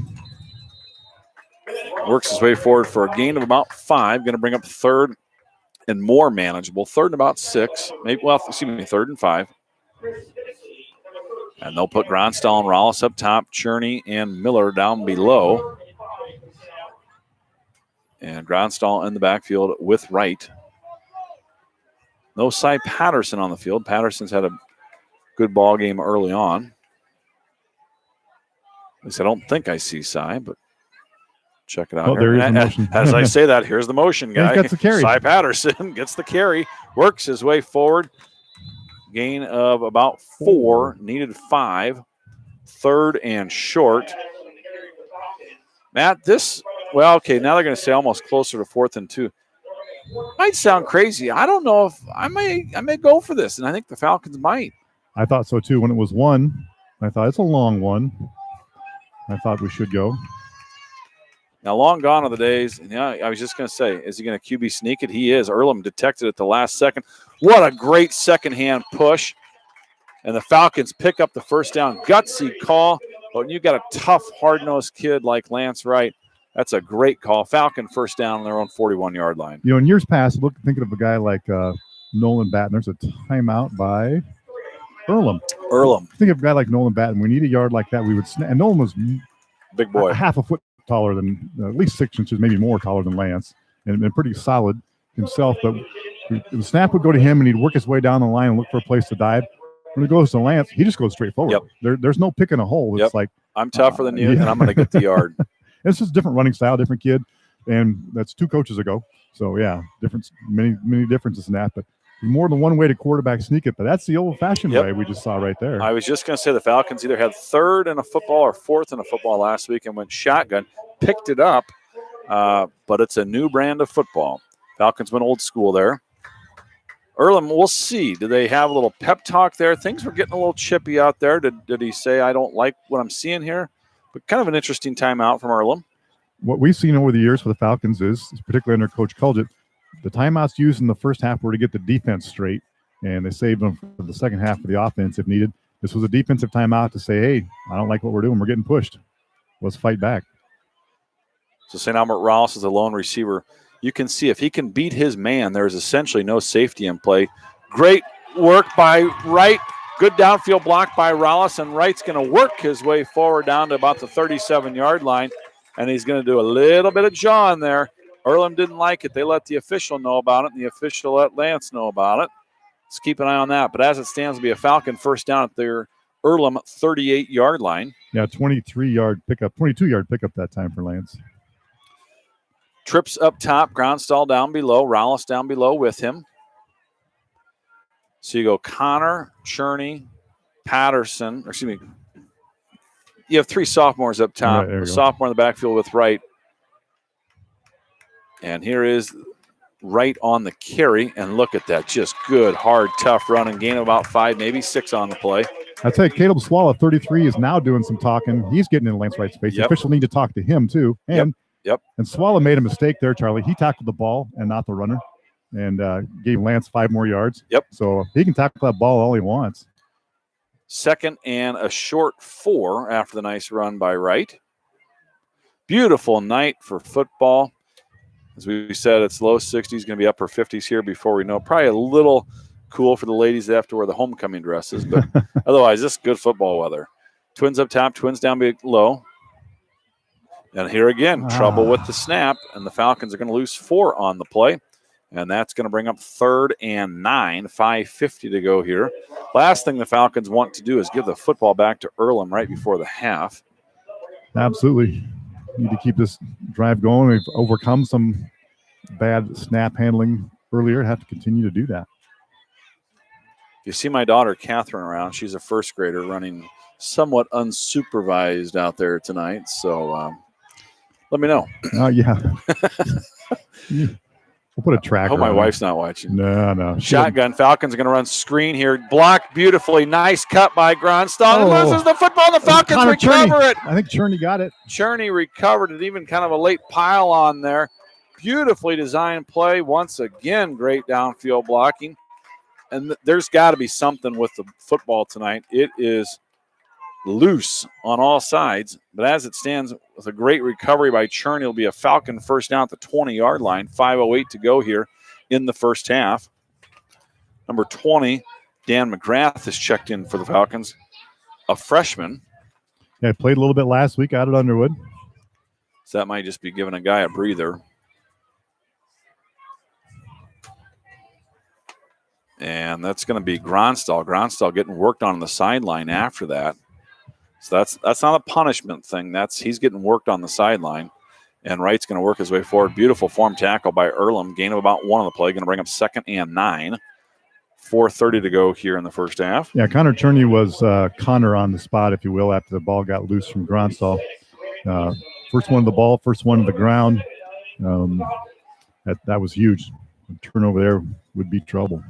Works his way forward for a gain of about 5. Going to bring up 3rd and more manageable. 3rd and about 6. 3rd and 5. And they'll put Gronstall and Rollis up top, Cherney and Miller down below. And Gronstall in the backfield with Wright. No Cy Patterson on the field. Patterson's had a good ball game early on. At least I don't think I see Cy, but Check it out. Oh, there is the motion. As I say that, here's the motion guy. He gets the carry. Cy Patterson gets the carry, works his way forward. Gain of about 4, needed 5. 3rd and short. Matt, now they're going to say almost closer to 4th and 2. Might sound crazy. I don't know if I may go for this, and I think the Falcons might. I thought so too. When it was 1, I thought it's a long one. I thought we should go. Now, long gone are the days. And I was just going to say, is he going to QB sneak it? He is. Earlham detected it the last second. What a great second-hand push. And the Falcons pick up the first down. Gutsy call. But when you've got a tough, hard-nosed kid like Lance Wright, that's a great call. Falcon first down on their own 41-yard line. In years past, thinking of a guy like Nolan Batten, there's a timeout by Earlham. Think of a guy like Nolan Batten. We need a yard like that. We would snap. And Nolan was big boy, half a foot taller than, at least 6 inches, maybe more taller than Lance, and pretty solid himself. But the snap would go to him, and he'd work his way down the line and look for a place to dive. When it goes to Lance, he just goes straight forward. Yep. There's no picking a hole. It's like, I'm tougher than you, and I'm going to get the yard. It's just a different running style, different kid, and that's 2 coaches ago. So yeah, many differences in that. But more than one way to quarterback sneak it, but that's the old-fashioned way we just saw right there. I was just going to say the Falcons either had 3rd in a football or 4th in a football last week and went shotgun, picked it up, but it's a new brand of football. Falcons went old school there. Earlham, we'll see. Do they have a little pep talk there? Things were getting a little chippy out there. Did he say, I don't like what I'm seeing here? But kind of an interesting timeout from Earlham. What we've seen over the years for the Falcons is, particularly under Coach Culgett, the timeouts used in the first half were to get the defense straight, and they saved them for the second half of the offense if needed. This was a defensive timeout to say, hey, I don't like what we're doing. We're getting pushed. Let's fight back. So St. Albert Rouse is a lone receiver. You can see if he can beat his man, there's essentially no safety in play. Great work by Wright. Good downfield block by Rollis, and Wright's going to work his way forward down to about the 37-yard line, and he's going to do a little bit of jawing there. Earlham didn't like it. They let the official know about it, and the official let Lance know about it. Let's keep an eye on that. But as it stands, it'll be a Falcon first down at their Earlham 38-yard line. Yeah, 22-yard pickup that time for Lance. Trips up top, Groundstall down below, Rollis down below with him. So you go Connor, Cherney, Patterson, you have 3 sophomores up top, a sophomore in the backfield with Wright. And here is Wright on the carry, and look at that, just good, hard, tough run, and gain of about 5, maybe 6 on the play. I'll tell you, Caleb Swallow, 33, is now doing some talking. He's getting in Lance Wright's face. The official need to talk to him, too. And And Swallow made a mistake there, Charlie. He tackled the ball and not the runner, and gave Lance 5 more yards. So he can tackle that ball all he wants. 2nd and a short 4 after the nice run by Wright. Beautiful night for football. As we said, it's low 60s, going to be upper 50s here before we know. Probably a little cool for the ladies that have to wear the homecoming dresses, but otherwise, this is good football weather. Twins up top, Twins down below. And here again, trouble with the snap, and the Falcons are going to lose 4 on the play. And that's going to bring up 3rd and 9, 5:50 to go here. Last thing the Falcons want to do is give the football back to Earlham right before the half. Absolutely. Need to keep this drive going. We've overcome some bad snap handling earlier. Have to continue to do that. You see my daughter, Catherine, around. She's a first grader running somewhat unsupervised out there tonight. So let me know. Yeah. We'll put a tracker. I hope my wife's not watching. No. Shotgun. Falcons are going to run screen here. Blocked beautifully. Nice cut by Gronstall. And loses the football. The Falcons recover it. I think Cherney got it. Cherney recovered it. Even kind of a late pile on there. Beautifully designed play. Once again, great downfield blocking. And there's got to be something with the football tonight. It is loose on all sides, but as it stands, with a great recovery by Cherney, it'll be a Falcon first down at the 20-yard line. 5:08 to go here in the first half. Number 20, Dan McGrath, has checked in for the Falcons, a freshman. Yeah, played a little bit last week out at Underwood. So that might just be giving a guy a breather. And that's going to be Gronstall. Gronstall getting worked on the sideline after that. So that's not a punishment thing. He's getting worked on the sideline. And Wright's going to work his way forward. Beautiful form tackle by Earlham. Gain of about 1 on the play. Going to bring up 2nd and 9. 4:30 to go here in the first half. Yeah, Connor Cherney was Connor on the spot, if you will, after the ball got loose from Gronstal. First one to the ball, first one to the ground. That was huge. A turnover there would be trouble.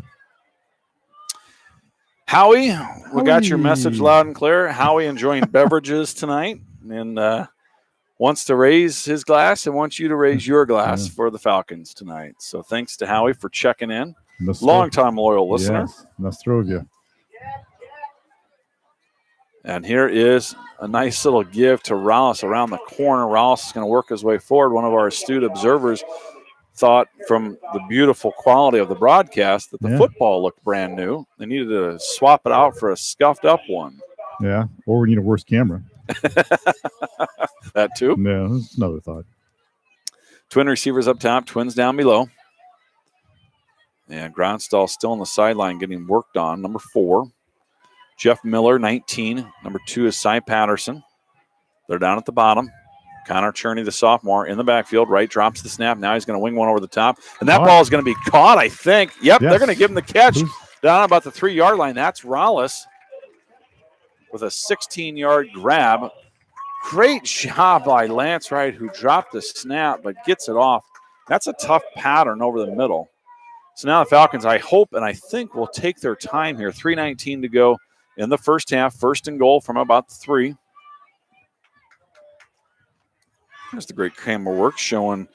Howie, we got your message loud and clear. Howie enjoying beverages tonight and wants to raise his glass and wants you to raise your glass for the Falcons tonight. So thanks to Howie for checking in. Long-time loyal listener. Yes, Nostrovia. And here is a nice little give to Rallis around the corner. Rallis is going to work his way forward. One of our astute observers thought from the beautiful quality of the broadcast that the football looked brand new. They needed to swap it out for a scuffed up one. Yeah, or we need a worse camera. That too? No, that's another thought. Twin receivers up top, Twins down below. And Gronstal still on the sideline getting worked on, number 4. Jeff Miller, 19. Number 2 is Cy Patterson. They're down at the bottom. Connor Cherney, the sophomore, in the backfield. Wright drops the snap. Now he's going to wing one over the top. And that ball is going to be caught, I think. Yep, they're going to give him the catch down about the 3-yard line. That's Rallis with a 16-yard grab. Great job by Lance Wright, who dropped the snap but gets it off. That's a tough pattern over the middle. So now the Falcons, I hope and I think, will take their time here. 3:19 to go in the first half. 1st and goal from about the 3. There's the great camera work showing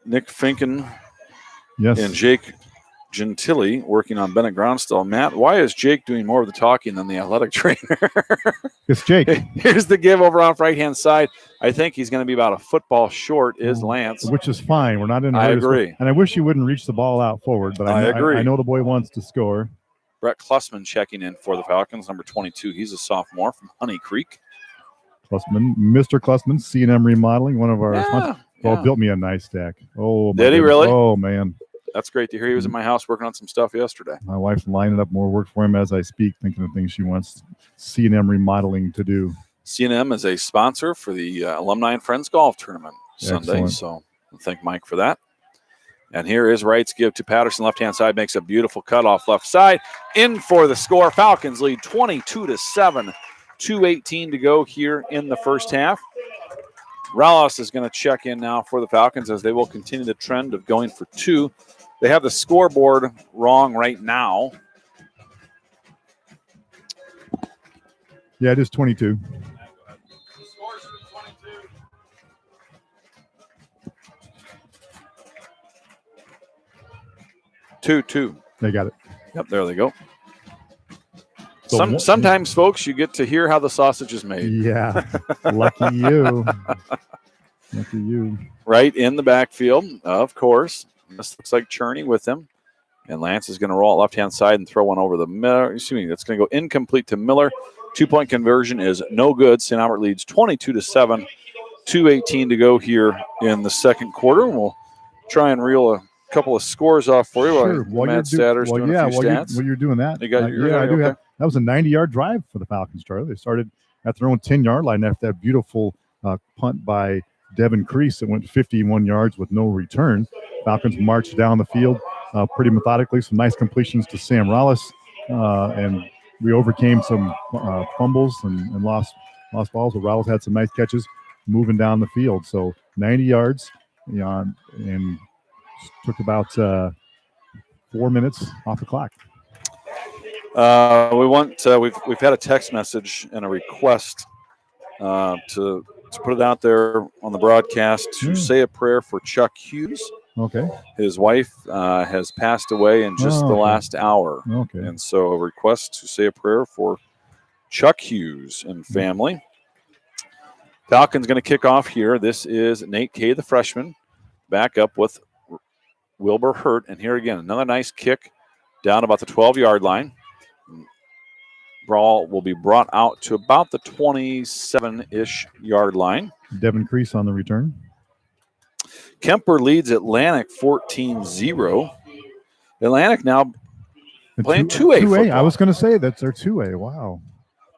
Nick Finken and Jake Gentili working on Bennett Gronstal. Matt, why is Jake doing more of the talking than the athletic trainer? It's Jake. Here's the give over on right-hand side. I think he's going to be about a football short is Lance. Which is fine. We're not in a hurry. I agree. And I wish you wouldn't reach the ball out forward, but I agree. I know the boy wants to score. Brett Klussman checking in for the Falcons, number 22. He's a sophomore from Honey Creek. Klussman, Mr. Klussman, C&M Remodeling, one of our sponsors. Well, built me a nice stack. Oh, did he really? Oh, man. That's great to hear. He was at my house working on some stuff yesterday. My wife's lining up more work for him as I speak, thinking of things she wants C&M Remodeling to do. C&M is a sponsor for the Alumni and Friends Golf Tournament Sunday. Excellent. So thank Mike for that. And here is Wright's give to Patterson. Left-hand side makes a beautiful cutoff left side. In for the score. Falcons lead 22-7. 2:18 to go here in the first half. Rallis is going to check in now for the Falcons as they will continue the trend of going for 2. They have the scoreboard wrong right now. Yeah, it is 22. 2-2. They got it. Yep, there they go. Sometimes, folks, you get to hear how the sausage is made. Yeah, lucky you. Lucky you. Right in the backfield, of course. This looks like Cherney with him. And Lance is going to roll it left-hand side and throw one over the Miller. Excuse me, that's going to go incomplete to Miller. 2-point conversion is no good. St. Albert leads 22-7. 2:18 to go here in the second quarter. And we'll try and reel a couple of scores off for you. Sure. Matt Statter's doing a few stats. While you're doing that. I do have. That was a 90-yard drive for the Falcons, Charlie. They started at their own 10-yard line after that beautiful punt by Devin Crease that went 51 yards with no return. Falcons marched down the field pretty methodically. Some nice completions to Sam Rallis, and we overcame some fumbles and lost balls. But Rallis had some nice catches moving down the field. So 90 yards, and took about 4 minutes off the clock. We've had a text message and a request to put it out there on the broadcast to say a prayer for Chuck Hughes. Okay. His wife has passed away in just the last hour. Okay. And so a request to say a prayer for Chuck Hughes and family. Falcons going to kick off here. This is Nate Kay, the freshman, back up with Wilbur Hurt. And here again, another nice kick down about the 12-yard line. Ball will be brought out to about the 27-ish yard line. Devin Crease on the return. Kemper leads Atlantic 14-0. Atlantic now playing 2A football. I was going to say that's their 2A. Wow.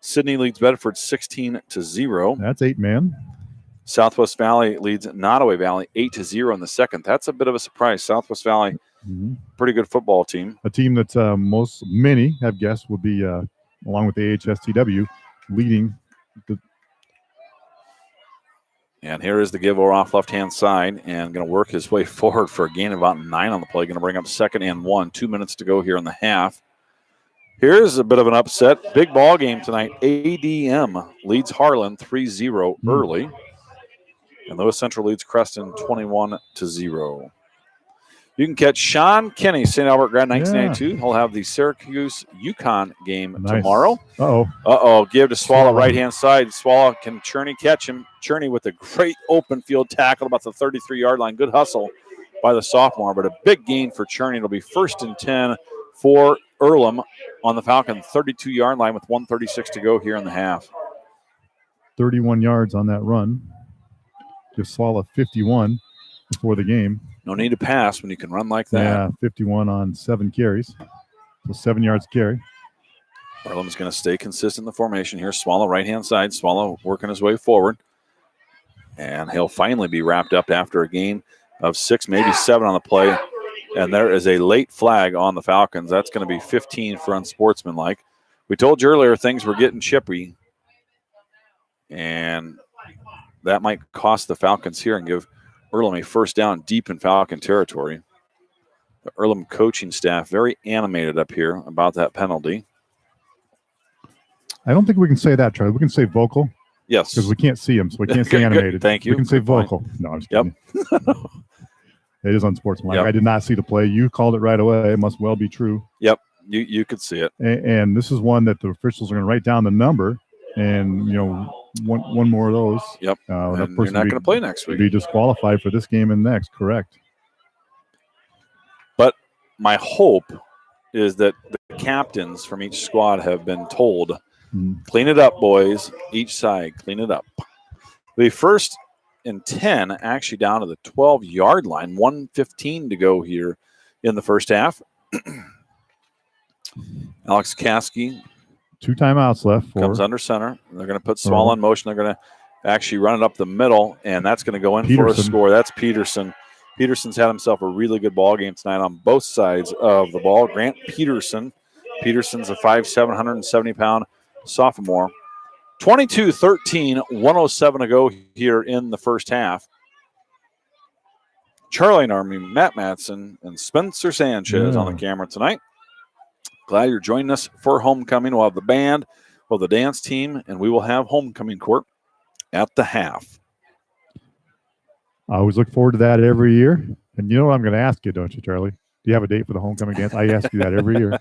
Sydney leads Bedford 16-0. That's 8 man. Southwest Valley leads Nottoway Valley 8-0 in the second. That's a bit of a surprise. Southwest Valley, pretty good football team. A team that many have guessed will be, along with the AHSTW, leading. And here is the give over off left-hand side and going to work his way forward for a gain of about 9 on the play. Going to bring up 2nd and 1. 2 minutes to go here in the half. Here's a bit of an upset. Big ball game tonight. ADM leads Harlan 3-0 early. And Lewis Central leads Creston 21-0. You can catch Sean Kenny, St. Albert grad 1992. He'll have the Syracuse-UConn game tomorrow. Give to Swallow right-hand side. Swallow, can Cherney catch him? Cherney with a great open field tackle about the 33-yard line. Good hustle by the sophomore, but a big gain for Cherney. It'll be 1st and 10 for Earlham on the Falcon 32-yard line with 1:36 to go here in the half. 31 yards on that run. Just Swallow 51 before the game. No need to pass when you can run like that. Yeah, 51 on 7 carries. So 7 yards carry. Earlham's going to stay consistent in the formation here. Swallow right-hand side. Swallow working his way forward. And he'll finally be wrapped up after a gain of 6, maybe 7 on the play. And there is a late flag on the Falcons. That's going to be 15 for unsportsmanlike. We told you earlier things were getting chippy. And that might cost the Falcons here and give Earlham a first down deep in Falcon territory. The Earlham coaching staff very animated up here about that penalty. I don't think we can say that, Charlie. We can say vocal. Yes. Because we can't see them, so we can't say animated. Good. Thank you. We can say vocal. No, I'm just kidding. It is unsportsmanlike. Yep. I did not see the play. You called it right away. It must well be true. Yep. You could see it. And this is one that the officials are going to write down the number, and, one more of those. Yep. That person you're not going to play next week. Be disqualified for this game and next. Correct. But my hope is that the captains from each squad have been told, clean it up, boys. Each side, clean it up. The 1st and 10 actually down to the 12-yard line. 1:15 to go here in the first half. Alex Caskey. 2 timeouts left. Comes under center. They're going to put Swallow in motion. They're going to actually run it up the middle, and that's going to go in for a score. That's Peterson. Peterson's had himself a really good ball game tonight on both sides of the ball. Grant Peterson. Peterson's a 5'7", 170-pound sophomore. 22-13, 1:07 to go here in the first half. Charlie and Army, Matt Matson, and Spencer Sanchez on the camera tonight. Glad you're joining us for homecoming. We'll have the band, we'll have the dance team, and we will have homecoming court at the half. I always look forward to that every year. And you know what I'm going to ask you, don't you, Charlie? Do you have a date for the homecoming dance? I ask you that every year.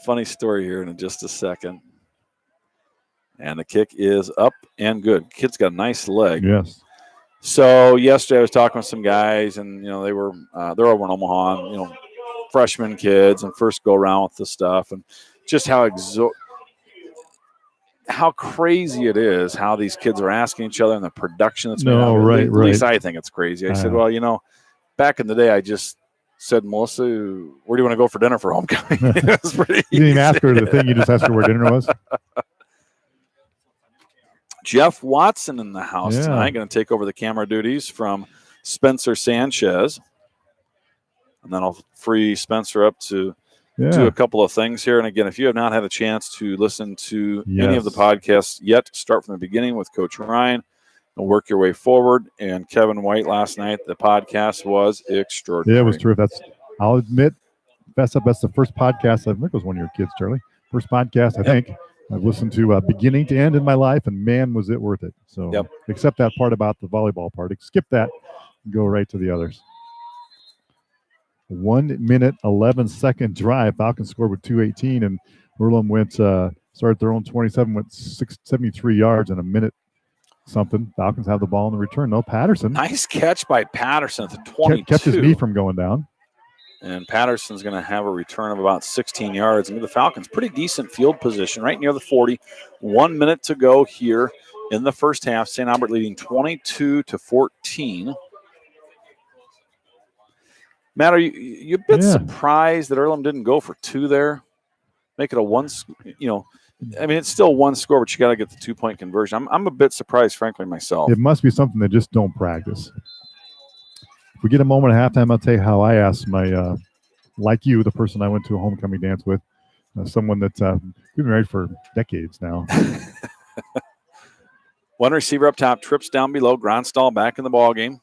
Funny story here in just a second. And the kick is up and good. Kid's got a nice leg. Yes. So yesterday I was talking with some guys, and they're over in Omaha, and, freshman kids and first go around with the stuff, and just how crazy it is how these kids are asking each other and the production that's made out of it. At least I think it's crazy. I said, well, back in the day I just said, Melissa, where do you want to go for dinner for homecoming? It was pretty You didn't even ask her the thing, you just asked her where dinner was. Jeff Watson in the house tonight, going to take over the camera duties from Spencer Sanchez. And then I'll free Spencer up to do a couple of things here. And again, if you have not had a chance to listen to any of the podcasts yet, start from the beginning with Coach Ryan and work your way forward. And Kevin White last night, the podcast was extraordinary. Yeah, it was terrific. I'll admit, that's the first podcast. I think it was one of your kids, Charlie. First podcast, I think, I've listened to beginning to end in my life, and man, was it worth it. So except that part about the volleyball part. Skip that and go right to the others. 1 minute, 11-second drive. Falcons scored with 2:18, and Earlham started their own 27, went 73 yards in a minute something. Falcons have the ball in the return. No, Patterson. Nice catch by Patterson at the 22. Kept his knee from going down. And Patterson's going to have a return of about 16 yards. And the Falcons, pretty decent field position, right near the 40. 1 minute to go here in the first half. St. Albert leading 22-14. Matt, are you a bit surprised that Earlham didn't go for 2 there? Make it a one, I mean, it's still one score, but you got to get the 2-point conversion. I'm a bit surprised, frankly, myself. It must be something they just don't practice. If we get a moment at halftime, I'll tell you how I asked my, like you, the person I went to a homecoming dance with, someone that's been married for decades now. One receiver up top, trips down below. Gronstal back in the ball game.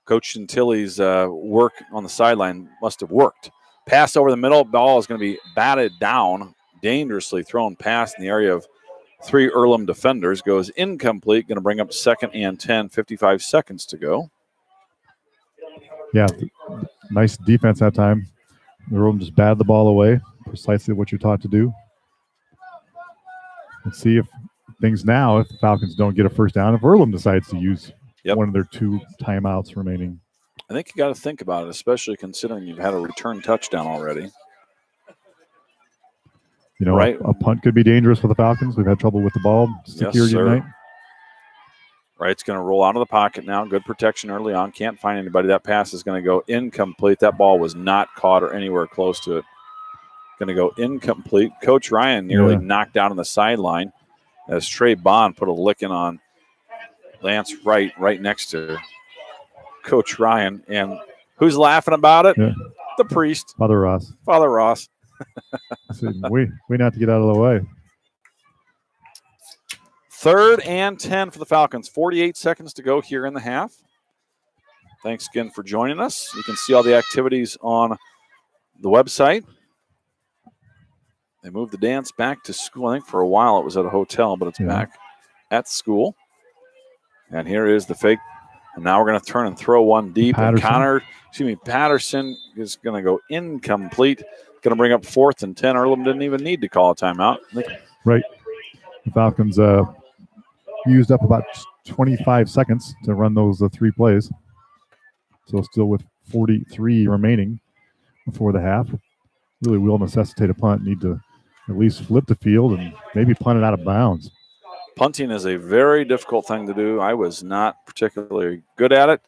Coach Chantilly's work on the sideline must have worked. Pass over the middle. Ball is going to be batted down. Dangerously thrown pass in the area of 3 Earlham defenders. Goes incomplete. Going to bring up 2nd and 10. 55 seconds to go. Yeah, nice defense that time. Earlham just batted the ball away. Precisely what you're taught to do. Let's see if things now, if the Falcons don't get a first down, if Earlham decides to use one of their 2 timeouts remaining. I think you got to think about it, especially considering you've had a return touchdown already. You know, right? A punt could be dangerous for the Falcons. We've had trouble with the ball security tonight. Wright's going to roll out of the pocket now. Good protection early on. Can't find anybody. That pass is going to go incomplete. That ball was not caught or anywhere close to it. Going to go incomplete. Coach Ryan nearly knocked out on the sideline as Trey Bond put a licking on Lance Wright right next to Coach Ryan. And who's laughing about it? Yeah. The priest. Father Ross. Father Ross. I said, we have to get out of the way. 3rd and 10 for the Falcons. 48 seconds to go here in the half. Thanks again for joining us. You can see all the activities on the website. They moved the dance back to school. I think for a while it was at a hotel, but it's back at school. And here is the fake. And now we're going to turn and throw one deep. Patterson. And Patterson is going to go incomplete. Going to bring up 4th and 10. Earlham didn't even need to call a timeout. Right. The Falcons used up about 25 seconds to run those 3 plays. So still with 43 remaining before the half. Really will necessitate a punt. Need to at least flip the field and maybe punt it out of bounds. Punting is a very difficult thing to do. I was not particularly good at it.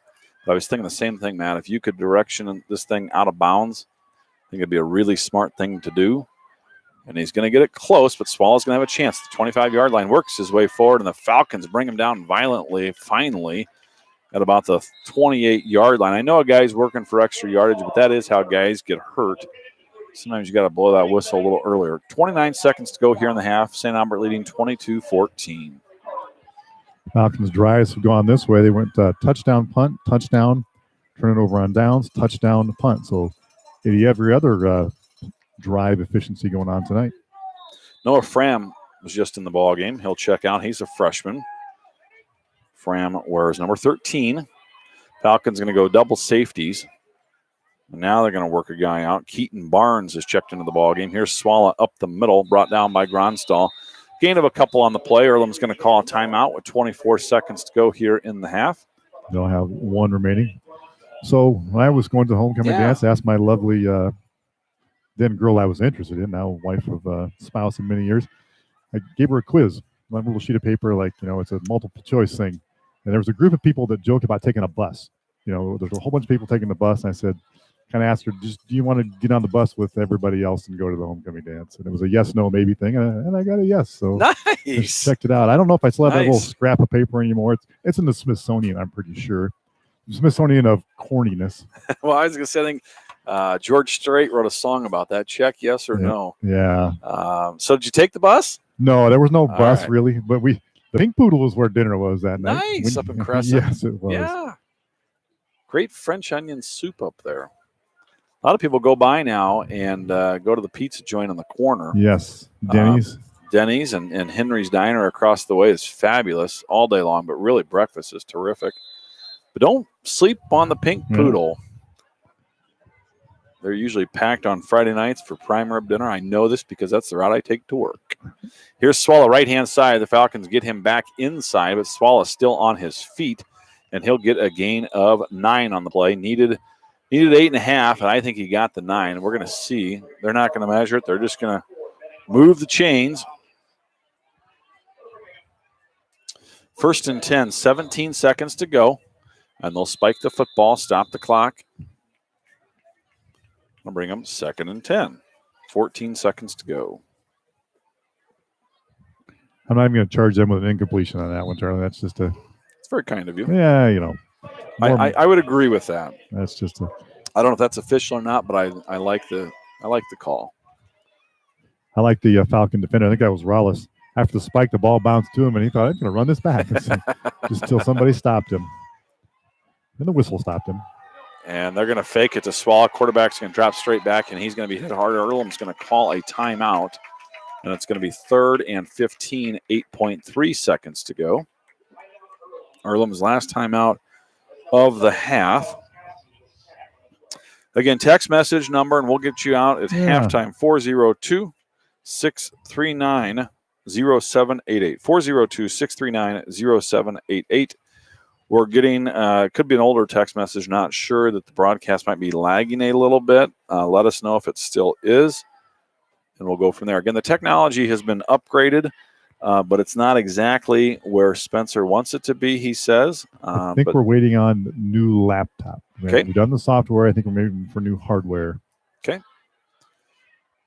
But I was thinking the same thing, Matt. If you could direction this thing out of bounds, I think it'd be a really smart thing to do. And he's going to get it close, but Swallow's going to have a chance. The 25-yard line works his way forward, and the Falcons bring him down violently, finally, at about the 28-yard line. I know a guy's working for extra yardage, but that is how guys get hurt. Sometimes you got to blow that whistle a little earlier. 29 seconds to go here in the half. St. Albert leading 22-14. Falcons' drives have gone this way. They went touchdown, punt, touchdown, turn it over on downs, touchdown, punt. So every other drive efficiency going on tonight. Noah Fram was just in the ball game. He'll check out. He's a freshman. Fram wears number 13. Falcons going to go double safeties. And now they're going to work a guy out. Keaton Barnes is checked into the ball game. Here's Swalla up the middle, brought down by Gronstal. Gain of a couple on the play. Earlham's going to call a timeout with 24 seconds to go here in the half. They'll have 1 remaining. So when I was going to the homecoming dance, I asked my lovely then girl I was interested in, now wife of spouse in many years, I gave her a quiz, one little sheet of paper, like, it's a multiple choice thing. And there was a group of people that joked about taking a bus. There's a whole bunch of people taking the bus. And I said, kind of asked her, do you want to get on the bus with everybody else and go to the homecoming dance? And it was a yes, no, maybe thing. And I got a yes. So nice. Checked it out. I don't know if I still have that little scrap of paper anymore. It's in the Smithsonian, I'm pretty sure. The Smithsonian of corniness. Well, I was going to say, I think George Strait wrote a song about that. Check yes or no. Yeah. So did you take the bus? No, there was no bus really. But the Pink Poodle was where dinner was that night. Nice, up in Crescent. Yes, it was. Yeah. Great French onion soup up there. A lot of people go by now and go to the pizza joint on the corner. Yes, Denny's. Denny's and Henry's Diner across the way is fabulous all day long, but really breakfast is terrific. But don't sleep on the Pink Poodle. They're usually packed on Friday nights for prime rib dinner. I know this because that's the route I take to work. Here's Swallow, right-hand side. The Falcons get him back inside, but Swallow still on his feet, and he'll get a gain of 9 on the play. Needed 8.5, and I think he got the 9. We're going to see. They're not going to measure it. They're just going to move the chains. 1st and 10, 17 seconds to go, and they'll spike the football, stop the clock. I'll bring them 2nd and 10, 14 seconds to go. I'm not even going to charge them with an incompletion on that one, Charlie. That's just It's very kind of you. Yeah, you know. I would agree with that. That's just I don't know if that's official or not, but I like the call. I like the Falcon defender. I think that was Rollis. After the spike, the ball bounced to him, and he thought, I'm going to run this back. Just until somebody stopped him. And the whistle stopped him. And they're going to fake it to Swallow. Quarterback's going to drop straight back, and he's going to be hit harder. Earlham's going to call a timeout, and it's going to be 3rd and 15, 8.3 seconds to go. Earlham's last timeout of the half. Again, text message number, and we'll get you out at halftime, 402-639-0788. 402-639-0788. We're getting, could be an older text message, not sure, that the broadcast might be lagging a little bit. Let us know if it still is, and we'll go from there. Again, the technology has been upgraded, but it's not exactly where Spencer wants it to be, he says. I think we're waiting on new laptop. Okay. We've done the software. I think we're waiting for new hardware. Okay.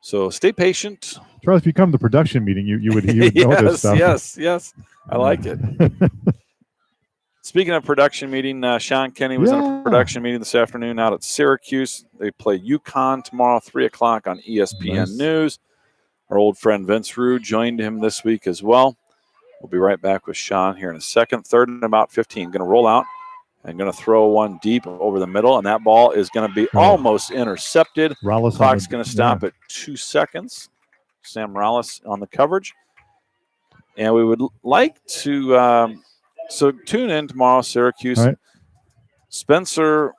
So stay patient. Charlie, if you come to the production meeting, you would know this stuff. Yes. I like it. Speaking of production meeting, Sean Kenny was in a production meeting this afternoon out at Syracuse. They play UConn tomorrow, 3 o'clock on ESPN News. Our old friend Vince Rue joined him this week as well. We'll be right back with Sean here in a second. 3rd and about 15. Going to roll out and going to throw one deep over the middle, and that ball is going to be almost intercepted. Clock's going to stop at 2 seconds. Sam Rollis on the coverage. And we would like to so tune in tomorrow, Syracuse. Right. Spencer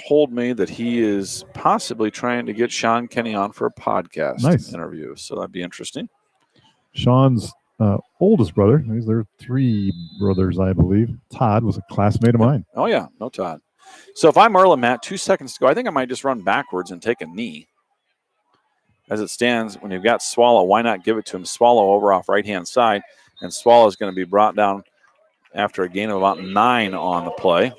told me that he is possibly trying to get Sean Kenny on for a podcast interview. So that'd be interesting. Sean's oldest brother, there are 3 brothers, I believe. Todd was a classmate of mine. Oh, yeah. No Todd. So if I'm Earlham, Matt, 2 seconds to go, I think I might just run backwards and take a knee. As it stands, when you've got Swallow, why not give it to him? Swallow over off right-hand side, and Swallow is going to be brought down after a gain of about 9 on the play.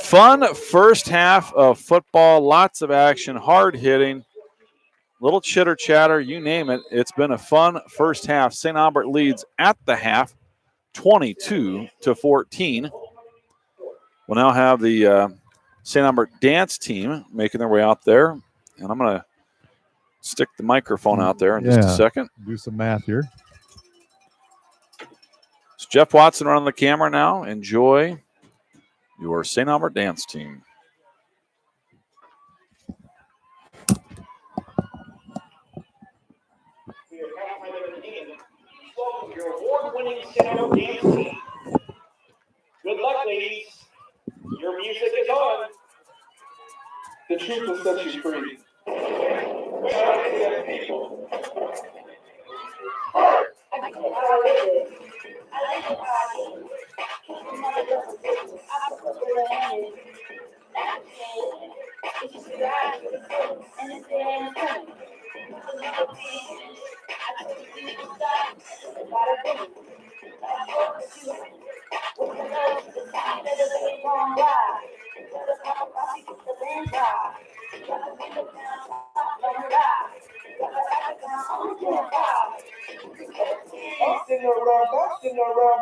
Fun first half of football, lots of action, hard hitting, little chitter chatter, you name it. It's been a fun first half. St. Albert leads at the half, 22-14. We'll now have the St. Albert dance team making their way out there, and I'm going to stick the microphone out there in just a second. Do some math here. It's Jeff Watson running the camera now. Enjoy your St. Albert dance team. Your award-winning St. Albert dance team. Good luck, ladies. Your music is on. The truth will set you free.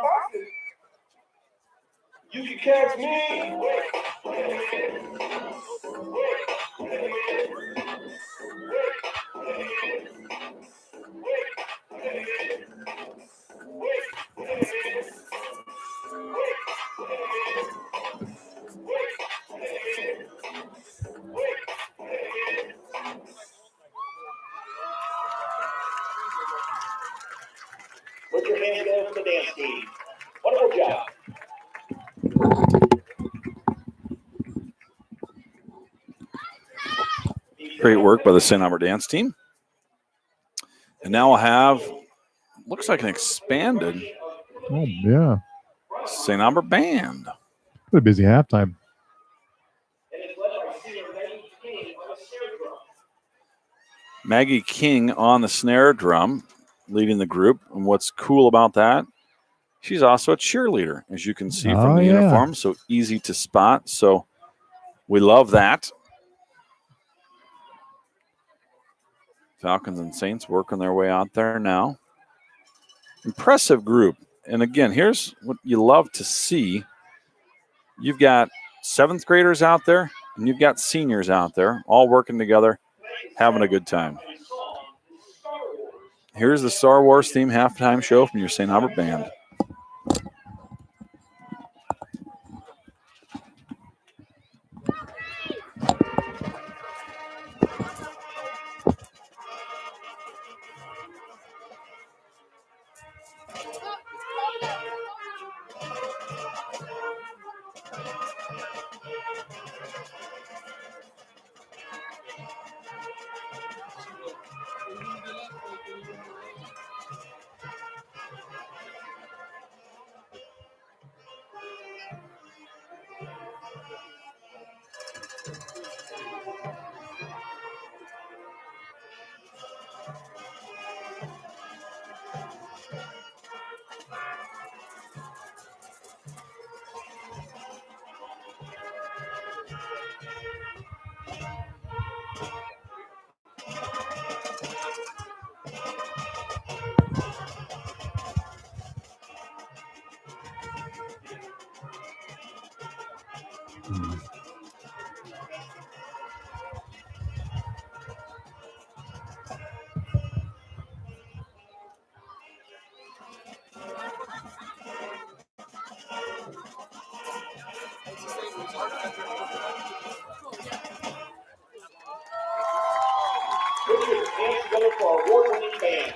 Boxing. You can catch me. Put your hands together for the dance team. Wonderful job. Great work by the St. Albert dance team. And now we'll have, looks like an expanded St. Albert band. What a busy halftime. Maggie King on the snare drum, leading the group. And what's cool about that, she's also a cheerleader, as you can see from the uniform, so easy to spot. So we love that. Falcons and Saints working their way out there now. impressive group. And again, here's what you love to see. You've got 7th graders out there, and you've got seniors out there, all working together, having a good time. Here's the Star Wars theme halftime show from your St. Albert Band. For award-winning band.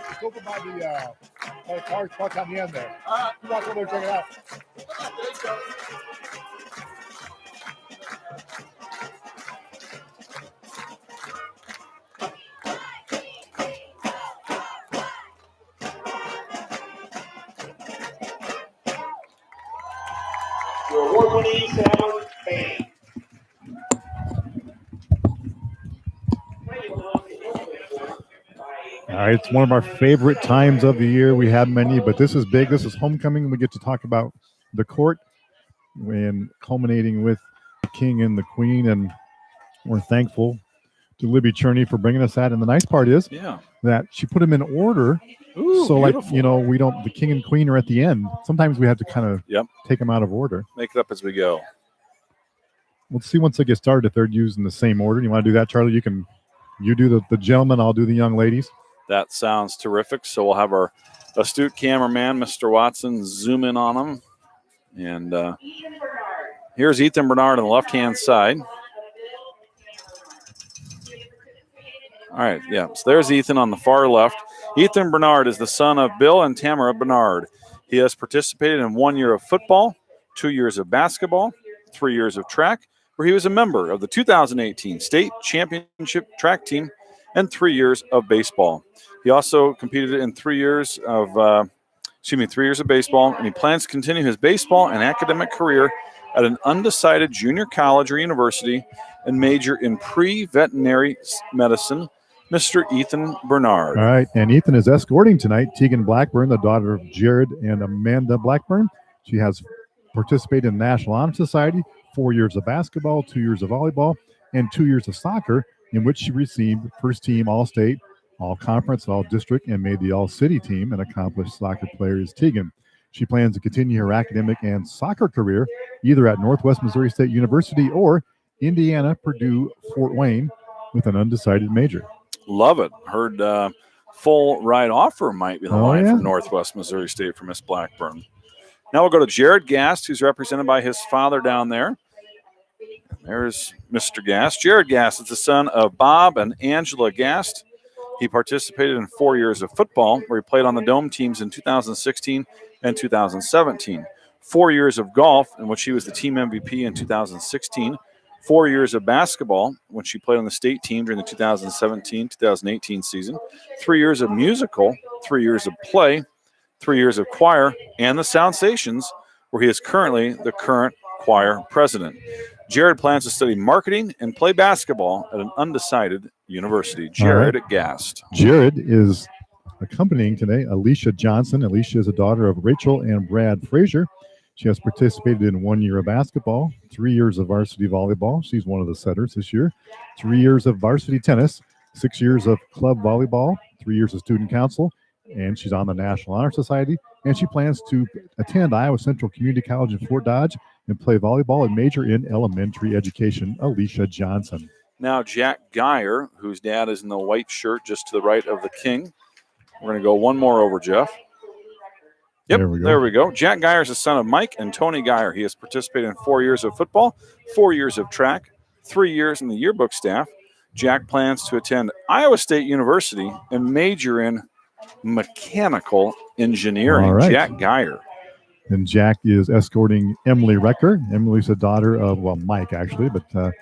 It's over by the car parked on the end there. You walk over there, check it out. Your award-winning sound band. All right, it's one of our favorite times of the year. We have many, but this is big. This is homecoming. We get to talk about the court and culminating with the king and the queen, and we're thankful to Libby Cherney for bringing us that. And the nice part is that she put them in order. Ooh, so, beautiful. like, you know, we don't, the king and queen are at the end. Sometimes we have to kind of take them out of order. Make it up as we go. Let's see once they get started if they're using the same order. You want to do that, Charlie? You do the gentlemen, I'll do the young ladies. That sounds terrific. So we'll have our astute cameraman, Mr. Watson, zoom in on them. And here's Ethan Bernard on the left-hand side. All right, yeah. So there's Ethan on the far left. Ethan Bernard is the son of Bill and Tamara Bernard. He has participated in 1 year of football, 2 years of basketball, 3 years of track, where he was a member of the 2018 state championship track team, and 3 years of baseball. He also competed in 3 years of baseball, and he plans to continue his baseball and academic career at an undecided junior college or university and major in pre-veterinary medicine. Mr. Ethan Bernard. All right, and Ethan is escorting tonight Tegan Blackburn, the daughter of Jared and Amanda Blackburn. She has participated in the National Honor Society, 4 years of basketball, 2 years of volleyball, and 2 years of soccer, in which she received first team All-State, All-Conference, All-District, and made the All-City team. An accomplished soccer player is Tegan. She plans to continue her academic and soccer career either at Northwest Missouri State University or Indiana, Purdue, Fort Wayne with an undecided major. Love it. Heard full ride offer might be the line from Northwest Missouri State for Miss Blackburn. Now we'll go to Jared Gast, who's represented by his father down there. There's Mr. Gast. Jared Gast is the son of Bob and Angela Gast. He participated in 4 years of football, where he played on the Dome teams in 2016 and 2017. 4 years of golf, in which he was the team MVP in 2016. 4 years of basketball, when she played on the state team during the 2017-2018 season. 3 years of musical, 3 years of play, 3 years of choir, and the Sound Stations, where he is currently the current choir president. Jared plans to study marketing and play basketball at an undecided university. Jared Gast. Jared is accompanying today Alicia Johnson. Alicia is a daughter of Rachel and Brad Frazier. She has participated in 1 year of basketball, 3 years of varsity volleyball. She's one of the setters this year. 3 years of varsity tennis, 6 years of club volleyball, 3 years of student council, and she's on the National Honor Society. And she plans to attend Iowa Central Community College in Fort Dodge and play volleyball and major in elementary education. Alicia Johnson. Now Jack Geyer, whose dad is in the white shirt just to the right of the king. We're going to go one more over, Jeff. Yep, there we go. Jack Geyer is the son of Mike and Tony Geyer. He has participated in 4 years of football, 4 years of track, 3 years in the yearbook staff. Jack plans to attend Iowa State University and major in mechanical engineering. All right. Jack Geyer. And Jack is escorting Emily Recker. Emily's the daughter of, well, Mike actually, but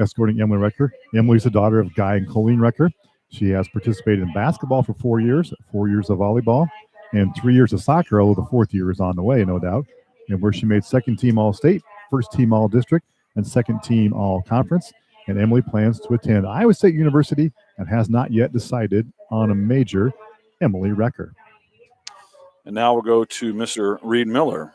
escorting Emily Recker. Emily's the daughter of Guy and Colleen Recker. She has participated in basketball for 4 years, 4 years of volleyball, and 3 years of soccer, although the fourth year is on the way, no doubt, and where she made second team All-State, first team All-District, and second team All-Conference. And Emily plans to attend Iowa State University and has not yet decided on a major. Emily Recker. And now we'll go to Mr. Reed Miller.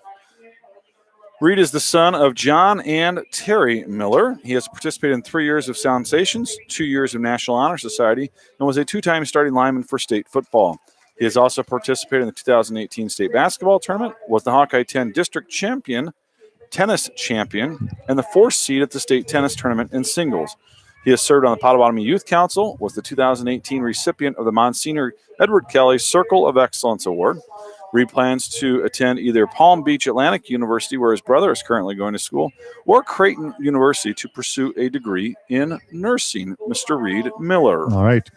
Reed is the son of John and Terry Miller. He has participated in 3 years of Sound Stations, 2 years of National Honor Society, and was a two-time starting lineman for state football. He has also participated in the 2018 state basketball tournament, was the Hawkeye 10 district champion, tennis champion, and the 4th seed at the state tennis tournament in singles. He has served on the Potawatomi Youth Council, was the 2018 recipient of the Monsignor Edward Kelly Circle of Excellence Award. Reed plans to attend either Palm Beach Atlantic University, where his brother is currently going to school, or Creighton University to pursue a degree in nursing. Mr. Reed Miller. All right.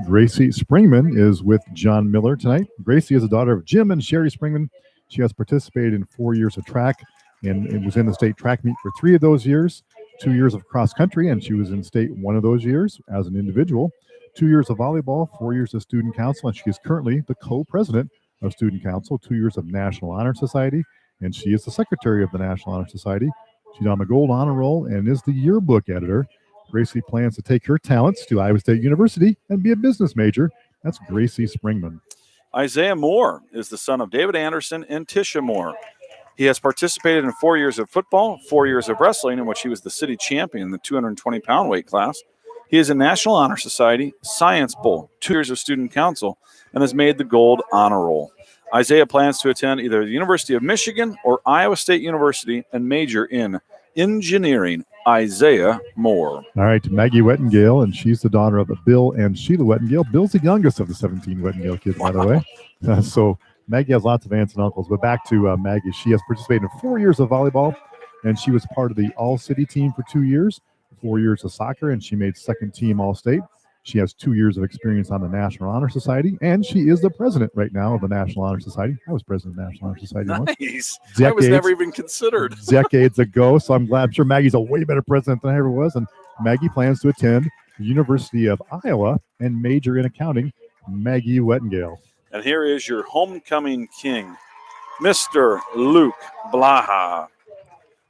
Gracie Springman is with John Miller tonight. Gracie is a daughter of Jim and Sherry Springman. She has participated in 4 years of track and was in the state track meet for 3 of those years, 2 years of cross country, and she was in state 1 of those years as an individual, 2 years of volleyball, 4 years of student council, and she is currently the co-president of student council, 2 years of National Honor Society, and she is the secretary of the National Honor Society. She's on the Gold Honor Roll and is the yearbook editor. Gracie plans to take her talents to Iowa State University and be a business major. That's Gracie Springman. Isaiah Moore is the son of David Anderson and Tisha Moore. He has participated in 4 years of football, 4 years of wrestling, in which he was the city champion in the 220-pound weight class. He is in National Honor Society, Science Bowl, 2 years of student council, and has made the Gold Honor Roll. Isaiah plans to attend either the University of Michigan or Iowa State University and major in engineering. Isaiah Moore. All right, Maggie Wettengale, and she's the daughter of Bill and Sheila Wettengale. Bill's the youngest of the 17 Wettengale kids, by the way. So Maggie has lots of aunts and uncles. But back to Maggie. She has participated in 4 years of volleyball, and she was part of the All-City team for 2 years, 4 years of soccer, and she made second team All-State. She has 2 years of experience on the National Honor Society, and she is the president right now of the National Honor Society. I was president of the National Honor Society once. Nice. I was never even considered. Decades ago, so I'm sure Maggie's a way better president than I ever was, and Maggie plans to attend the University of Iowa and major in accounting. Maggie Wettengale. And here is your homecoming king, Mr. Luke Blaha.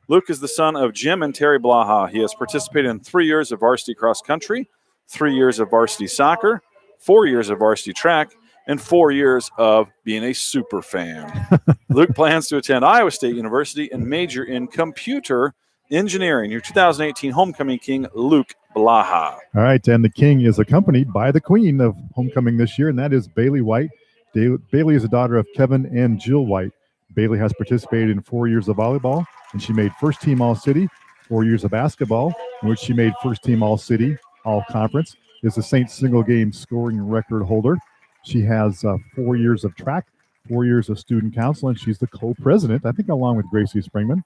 Luke is the son of Jim and Terry Blaha. He has participated in 3 years of varsity cross country, 3 years of varsity soccer, 4 years of varsity track, and 4 years of being a super fan. Luke plans to attend Iowa State University and major in computer engineering. Your 2018 homecoming king, Luke Blaha. All right, and the king is accompanied by the queen of homecoming this year, and that is Bailey White. Bailey is the daughter of Kevin and Jill White. Bailey has participated in 4 years of volleyball, and she made first team All-City, 4 years of basketball, in which she made first team All-City, All-Conference, is the Saints single game scoring record holder. She has 4 years of track, 4 years of student council, and she's the co-president, I think along with Gracie Springman,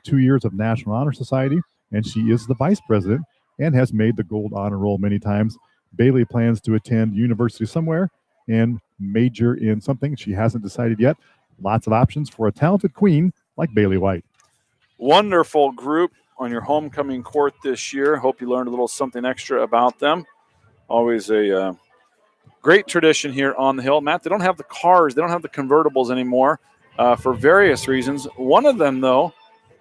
2 years of National Honor Society, and she is the vice president and has made the gold honor roll many times. Bailey plans to attend university somewhere and major in something she hasn't decided yet. Lots of options for a talented queen like Bailey White. Wonderful group on your homecoming court this year. Hope you learned a little something extra about them. Always a great tradition here on the hill. Matt, they don't have the cars. They don't have the convertibles anymore for various reasons. One of them, though,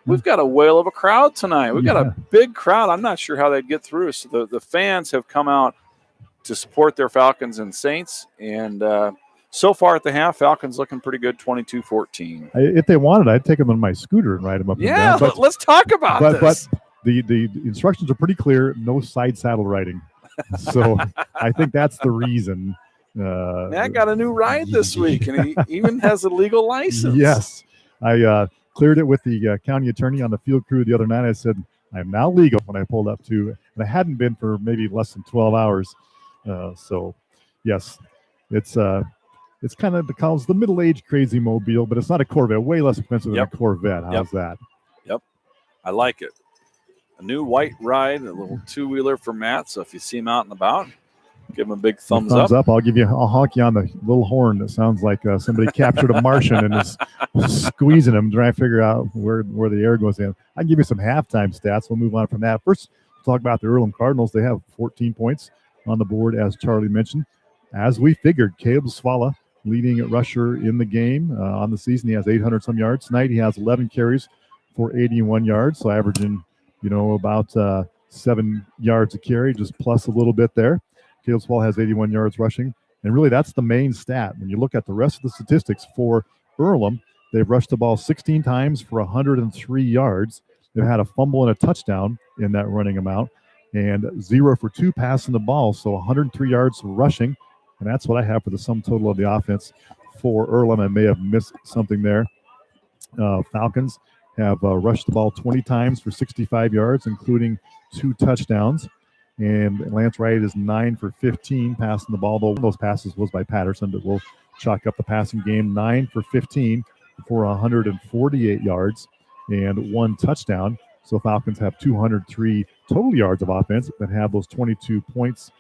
we've got a whale of a crowd tonight. We've got a big crowd. I'm not sure how they'd get through. So the fans have come out to support their Falcons and Saints. And so far at the half, Falcons looking pretty good, 22-14. If they wanted, I'd take them on my scooter and ride them up. Yeah, and down. let's talk about this. But the instructions are pretty clear. No side saddle riding. So I think that's the reason. Matt got a new ride this week, and he even has a legal license. Yes. I cleared it with the county attorney on the field crew the other night. I said, I'm now legal when I pulled up to, and I hadn't been for maybe less than 12 hours. So, yes, it's kind of calls the middle-aged crazy mobile, but it's not a Corvette. Way less expensive than a Corvette. How's that? Yep. I like it. A new white ride, a little two-wheeler for Matt. So if you see him out and about, give him a big thumbs up. I'll honk you on the little horn that sounds like somebody captured a Martian and is squeezing him, trying to figure out where the air goes in. I can give you some halftime stats. We'll move on from that. First, we'll talk about the Earlham Cardinals. They have 14 points on the board, as Charlie mentioned. As we figured, Caleb Swala, leading rusher in the game on the season. He has 800-some yards. Tonight, he has 11 carries for 81 yards, so averaging, about 7 yards a carry, just plus a little bit there. Caleb Swala has 81 yards rushing, and really that's the main stat. When you look at the rest of the statistics for Earlham, they've rushed the ball 16 times for 103 yards. They've had a fumble and a touchdown in that running amount, and 0 for 2 passing the ball, so 103 yards rushing, and that's what I have for the sum total of the offense for Earlham. I may have missed something there. Falcons have rushed the ball 20 times for 65 yards, including 2 touchdowns. And Lance Wright is 9 for 15 passing the ball. Though one of those passes was by Patterson, but we'll chalk up the passing game. 9 for 15 for 148 yards and 1 touchdown. So Falcons have 203 total yards of offense and have those 22 points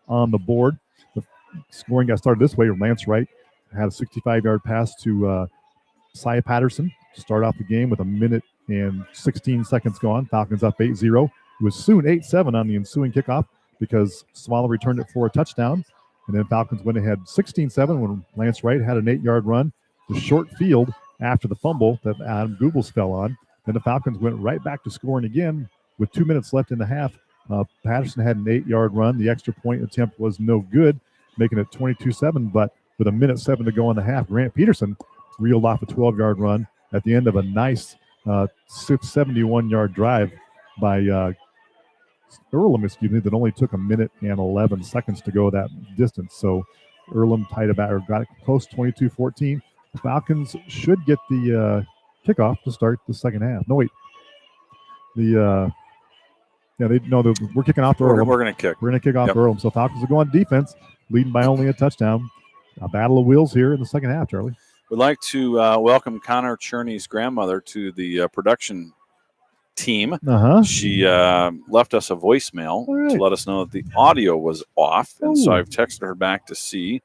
on the board. The scoring got started this way. Lance Wright had a 65-yard pass to Cy Patterson to start off the game with 1 minute and 16 seconds gone. Falcons up 8-0. It was soon 8-7 on the ensuing kickoff because Swallow returned it for a touchdown. And then Falcons went ahead 16-7 when Lance Wright had an 8-yard run to short field after the fumble that Adam Googles fell on. Then the Falcons went right back to scoring again with 2 minutes left in the half. Patterson had an 8-yard run. The extra point attempt was no good, making it 22-7. But with 1:07 to go in the half, Grant Peterson reeled off a 12-yard run at the end of a nice 71-yard drive by Earlham, that only took 1 minute and 11 seconds to go that distance. So Earlham tied about or got it close, 22-14. The Falcons should get the kickoff to start the second half. No, wait. We're kicking off Earlham. We're going to kick. We're going to kick off Earlham. So Falcons will go on defense, leading by only a touchdown. A battle of wills here in the second half, Charlie. We'd like to welcome Connor Cherney's grandmother to the production team. She left us a voicemail to let us know that the audio was off, and so I've texted her back to see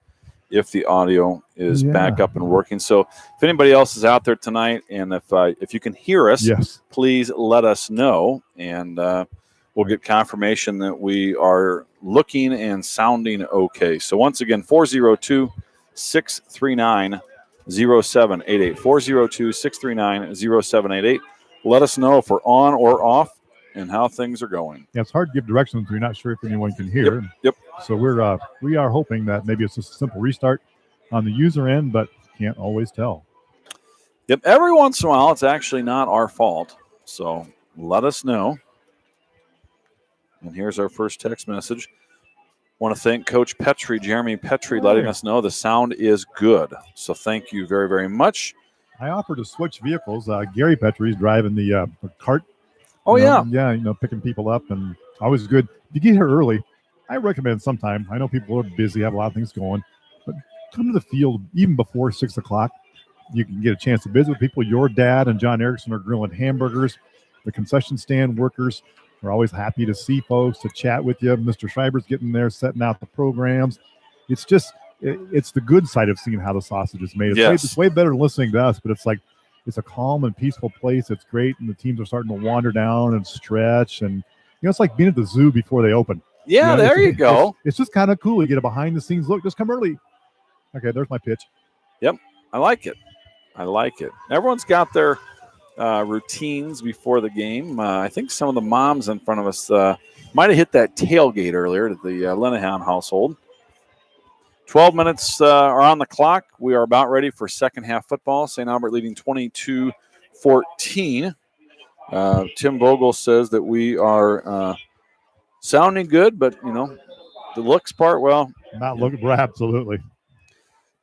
if the audio is back up and working. So if anybody else is out there tonight, and if you can hear us, please let us know, and we'll get confirmation that we are looking and sounding okay. So once again, 402-639-0788, 402-639-0788. Let us know if we're on or off and how things are going. Yeah, it's hard to give directions when you're not sure if anyone can hear. Yep. So we are hoping that maybe it's just a simple restart on the user end, but can't always tell. Yep. Every once in a while, it's actually not our fault. So let us know. And here's our first text message. Want to thank Coach Petrie, Jeremy Petrie, letting us know the sound is good. So thank you very, very much. I offered to switch vehicles. Gary Petrie's driving the cart. Picking people up, and always good. If you get here early, I recommend sometime. I know people are busy, have a lot of things going, but come to the field even before 6 o'clock. You can get a chance to visit with people. Your dad and John Erickson are grilling hamburgers. The concession stand workers We're always happy to see folks, to chat with you. Mr. Schreiber's getting there, setting out the programs. It's just, it's the good side of seeing how the sausage is made. It's way better than listening to us, but it's like, it's a calm and peaceful place. It's great, and the teams are starting to wander down and stretch. And, it's like being at the zoo before they open. Yeah, there you go. It's just kind of cool. You get a behind-the-scenes look. Just come early. Okay, there's my pitch. Yep, I like it. Everyone's got their routines before the game. I think some of the moms in front of us might have hit that tailgate earlier to the Linehan household. 12 minutes are on the clock. We are about ready for second half football. St. Albert leading 22-14. Tim Vogel says that we are sounding good, but, the looks part, well. Not looking, absolutely.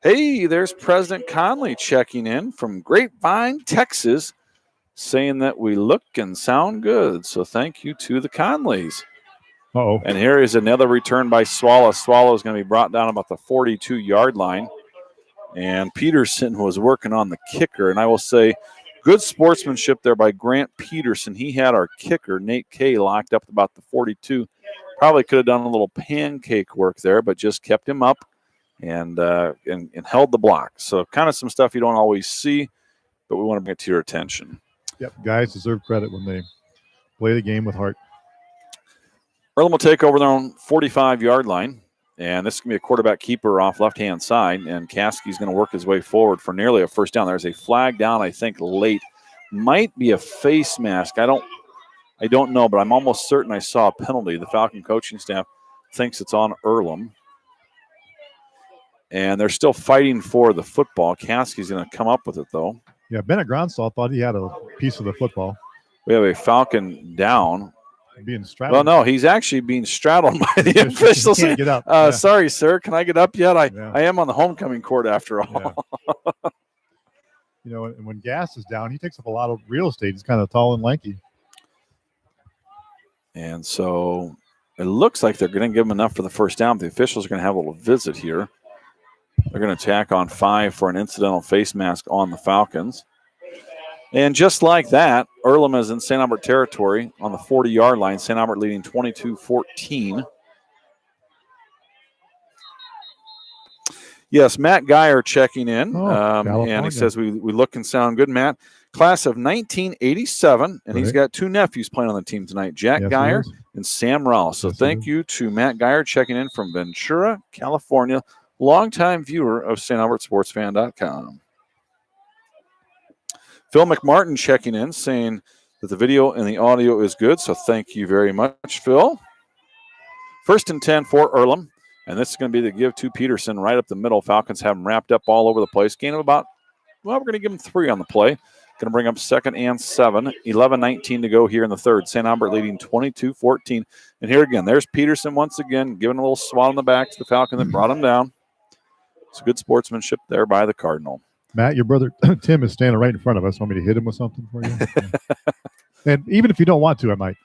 Hey, there's President Conley checking in from Grapevine, Texas, saying that we look and sound good. So thank you to the Conleys. Uh-oh. And here is another return by Swallow. Swallow is going to be brought down about the 42-yard line. And Peterson was working on the kicker. And I will say, good sportsmanship there by Grant Peterson. He had our kicker, Nate Kay, locked up about the 42. Probably could have done a little pancake work there, but just kept him up and held the block. So kind of some stuff you don't always see, but we want to bring it to your attention. Yep, guys deserve credit when they play the game with heart. Earlham will take over their own 45-yard line, and this is going to be a quarterback keeper off left-hand side, and Caskey's going to work his way forward for nearly a first down. There's a flag down, I think, late. Might be a face mask. I don't know, but I'm almost certain I saw a penalty. The Falcon coaching staff thinks it's on Earlham. And they're still fighting for the football. Caskey's going to come up with it, though. Yeah, Bennett Gronsall thought he had a piece of the football. We have a Falcon down. Being straddled. Well, no, he's actually being straddled by the officials. Can't get up. Sorry, sir. Can I get up yet? I am on the homecoming court after all. Yeah. And when Gass is down, he takes up a lot of real estate. He's kind of tall and lanky. And so it looks like they're going to give him enough for the first down. The officials are going to have a little visit here. They're going to tack on 5 for an incidental face mask on the Falcons. And just like that, Earlham is in St. Albert territory on the 40-yard line. St. Albert leading 22-14. Yes, Matt Geyer checking in. And he says, we look and sound good, Matt. Class of 1987, and he's got 2 nephews playing on the team tonight, Jack Geyer and Sam Rowell. So thank you to Matt Geyer checking in from Ventura, California, longtime viewer of StAlbertSportsFan.com. Phil McMartin checking in, saying that the video and the audio is good, so thank you very much, Phil. 1st and 10 for Earlham, and this is going to be the give to Peterson right up the middle. Falcons have him wrapped up all over the place. Gain of about, we're going to give him 3 on the play. Going to bring up 2nd and 7. 11-19 to go here in the third. St. Albert leading 22-14. And here again, there's Peterson once again, giving a little swat on the back to the Falcon that brought him down. It's good sportsmanship there by the Cardinal. Matt, your brother Tim is standing right in front of us. Want me to hit him with something for you? And even if you don't want to, I might.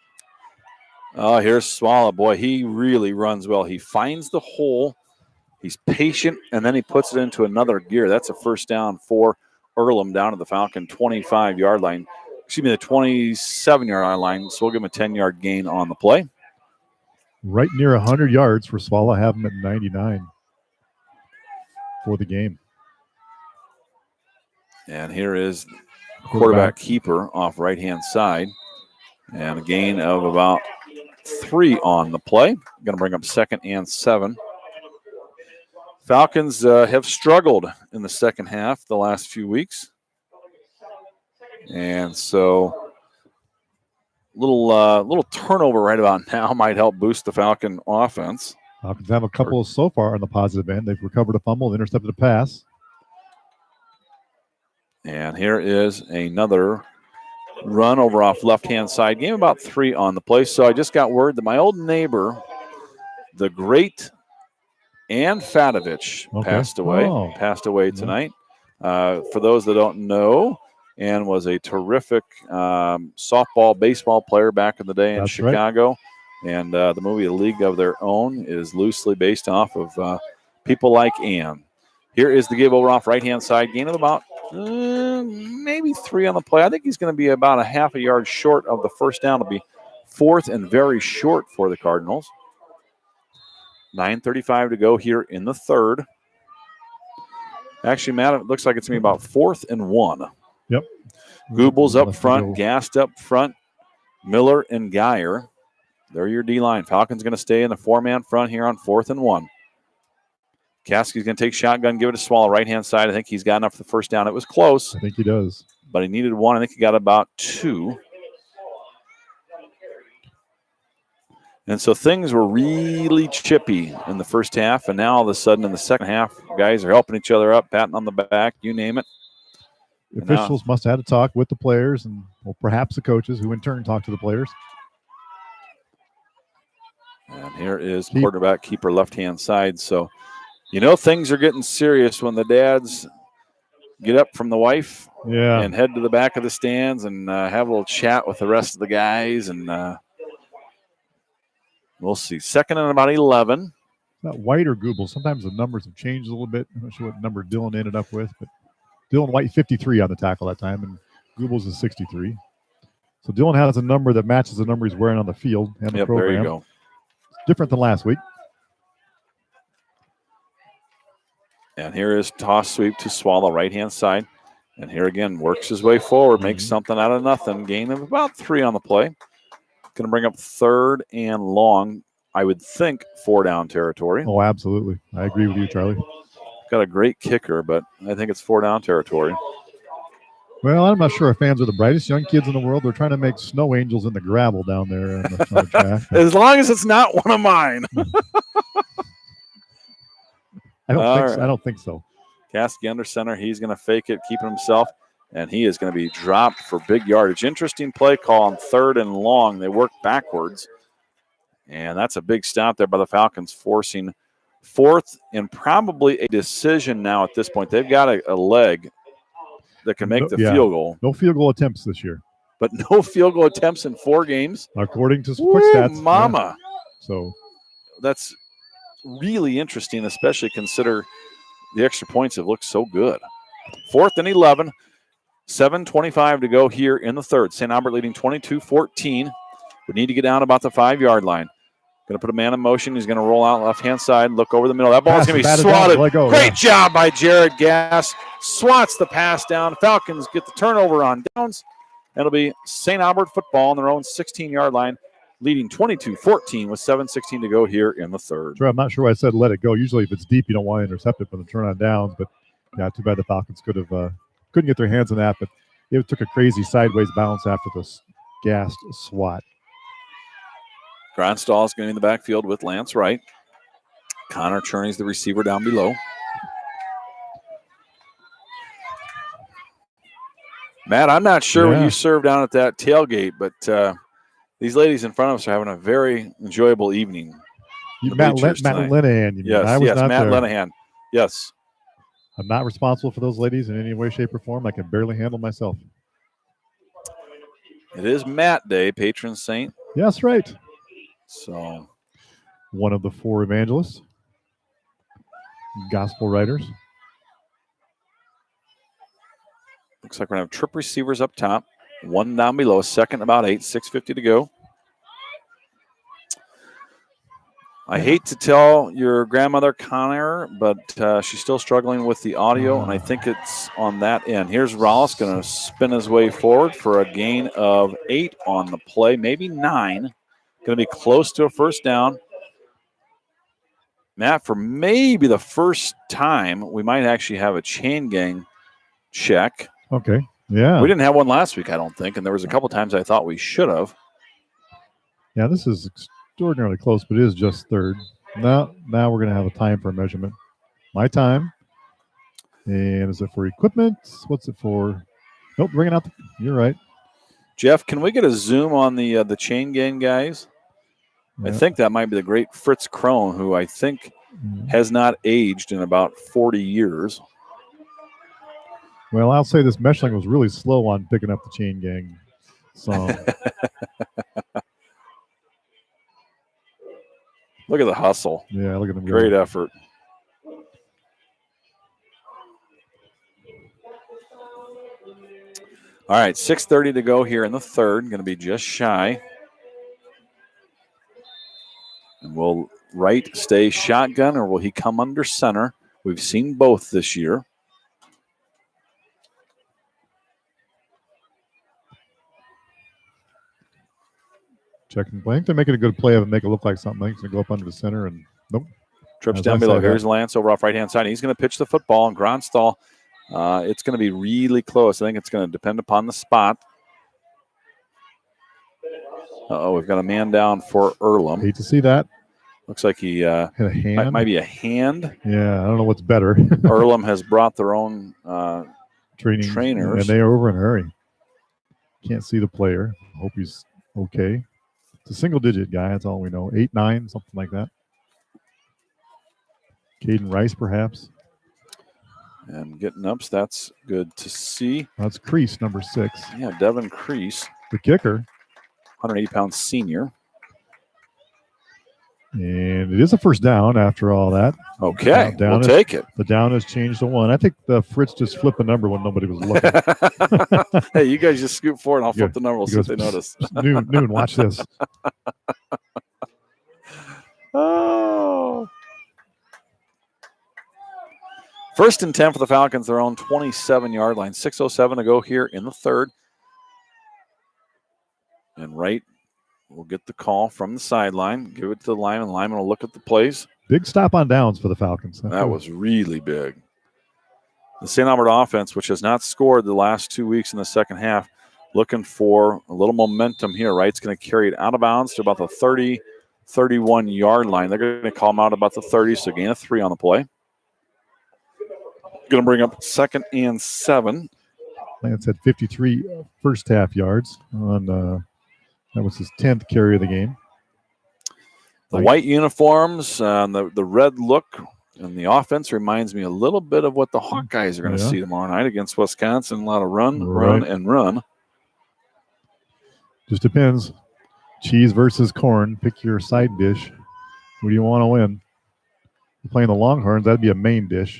Oh, here's Swallow. Boy, he really runs well. He finds the hole. He's patient, and then he puts it into another gear. That's a first down for Earlham down to the Falcon 25-yard line. Excuse me, the 27-yard line. So we'll give him a 10-yard gain on the play. Right near 100 yards for Swallow. Have him at 99 for the game. And here is quarterback keeper off right-hand side. And a gain of about 3 on the play. Going to bring up 2nd and 7. Falcons have struggled in the second half the last few weeks. And so little turnover right about now might help boost the Falcon offense. Falcons have a couple so far on the positive end. They've recovered a fumble, intercepted a pass. And here is another run over off left-hand side. Game about 3 on the play. So I just got word that my old neighbor, the great Ann Fatovich, passed away tonight. For those that don't know, Ann was a terrific softball, baseball player back in the day in Chicago. Right. And the movie A League of Their Own is loosely based off of people like Ann. Here is the give over off right-hand side. Gain of about maybe 3 on the play. I think he's going to be about a half a yard short of the first down. It'll be 4th and very short for the Cardinals. 9:35 to go here in the third. Actually, Matt, it looks like it's going to be about 4th and 1. Yep. Goobles up front, Gast up front, Miller and Geyer. They're your D-line. Falcons going to stay in the 4-man front here on 4th and 1. Caskey's going to take shotgun, give it a Swallow, right-hand side. I think he's got enough for the first down. It was close. I think he does. But he needed 1. I think he got about 2. And so things were really chippy in the first half, and now all of a sudden in the second half, guys are helping each other up, patting on the back, you name it. The officials must have had a talk with the players and perhaps the coaches, who in turn talk to the players. And here is quarterback keeper left-hand side. So, things are getting serious when the dads get up from the wife and head to the back of the stands and have a little chat with the rest of the guys. And we'll see. 2nd and about 11. Not White or Google. Sometimes the numbers have changed a little bit. I'm not sure what number Dylan ended up with, but Dylan White 53 on the tackle that time, and Goobles is 63. So Dylan has a number that matches the number he's wearing on the field and the program. There you go. Different than last week. And here is toss sweep to Swallow, right-hand side. And here again, works his way forward, makes something out of nothing. Gain of about 3 on the play. Going to bring up 3rd and long, I would think, 4-down territory. Oh, absolutely. I agree with you, Charlie. Got a great kicker, but I think it's 4-down territory. Well, I'm not sure our fans are the brightest young kids in the world. They're trying to make snow angels in the gravel down there on the track. As long as it's not one of mine. I don't think so. Caskey under center. He's going to fake it, keeping himself, and he is going to be dropped for big yardage. Interesting play call on 3rd and long. They work backwards, and that's a big stop there by the Falcons, forcing 4th and probably a decision now at this point. They've got a leg that can make the field goal. No field goal attempts this year. But no field goal attempts in 4 games. According to quick stats. Mama. Yeah. So that's really interesting, especially consider the extra points have looked so good. 4th and 11. 7:25 to go here in the third. St. Albert leading 22-14. We need to get down about the 5-yard line. Going to put a man in motion. He's going to roll out left-hand side, look over the middle. That ball's going to be swatted. Great job by Jared Gass. Swats the pass down. Falcons get the turnover on downs. It'll be St. Albert football on their own 16-yard line, leading 22-14 with 7:16 to go here in the third. Sure, I'm not sure why I said let it go. Usually if it's deep, you don't want to intercept it from the turn on downs. But, too bad the Falcons couldn't get their hands on that. But it took a crazy sideways bounce after the gassed swat. Gronstall is going in the backfield with Lance Wright. Connor Cherney's the receiver down below. Matt, I'm not sure what you served down at that tailgate, but these ladies in front of us are having a very enjoyable evening. Matt Linehan. Yes, Matt Linehan. Yes. I'm not responsible for those ladies in any way, shape, or form. I can barely handle myself. It is Matt Day, patron saint. Yes, right. So, one of the 4 evangelists, gospel writers. Looks like we're going to have trip receivers up top, 1 down below, 2nd about 8, 6:50 to go. I hate to tell your grandmother, Connor, but she's still struggling with the audio, and I think it's on that end. Here's Rollis going to spin his way forward for a gain of 8 on the play, maybe 9. Going to be close to a first down. Matt, for maybe the first time, we might actually have a chain gang check. Okay, yeah. We didn't have one last week, I don't think, and there was a couple times I thought we should have. Yeah, this is extraordinarily close, but it is just third. Now we're going to have a time for a measurement. My time. And is it for equipment? What's it for? Nope, bringing out you're right. Jeff, can we get a zoom on the chain gang guys? Yeah. I think that might be the great Fritz Krohn, who I think has not aged in about 40 years. Well, I'll say this Meshling was really slow on picking up the chain gang song. Look at the hustle. Yeah, look at them. Great effort. All right, 6:30 to go here in the third. Going to be just shy. Wright stay shotgun, or will he come under center? We've seen both this year. Checking. I think they're making a good play of it, make it look like something. I think it's going to go up under the center, and nope. Trips down below. Here's Lance over off right-hand side. He's going to pitch the football, and Gronsthal, it's going to be really close. I think it's going to depend upon the spot. We've got a man down for Earlham. Hate to see that. Looks like he had a hand. Might be a hand. Yeah, I don't know what's better. Earlham has brought their own trainers. And they are over in a hurry. Can't see the player. Hope he's okay. It's a single-digit guy. That's all we know. 8-9, something like that. Caden Rice, perhaps. And getting ups, that's good to see. That's Crease, number 6. Yeah, Devin Crease. The kicker. 180-pound senior. And it is a first down after all that. Okay, we'll take it. The down has changed to 1. I think the Fritz just flipped the number when nobody was looking. Hey, you guys just scoot forward and I'll flip the number. We'll see if they notice. Noon, watch this. Oh. First and 10 for the Falcons, their own 27-yard line. 6:07 to go here in the third. And Wright will get the call from the sideline, give it to the lineman. The lineman will look at the plays. Big stop on downs for the Falcons. That was really big. The St. Albert offense, which has not scored the last 2 weeks in the second half, looking for a little momentum here. Wright's going to carry it out of bounds to about the 30, 31-yard line. They're going to call him out about the 30, so gain of 3 on the play. Going to bring up 2nd and 7. Lance had 53 first half yards on that was his 10th carry of the game. The white uniforms, the red look, and the offense reminds me a little bit of what the Hawkeyes are going to see tomorrow night against Wisconsin. A lot of run, and run. Just depends. Cheese versus corn. Pick your side dish. Who do you want to win? You're playing the Longhorns. That'd be a main dish.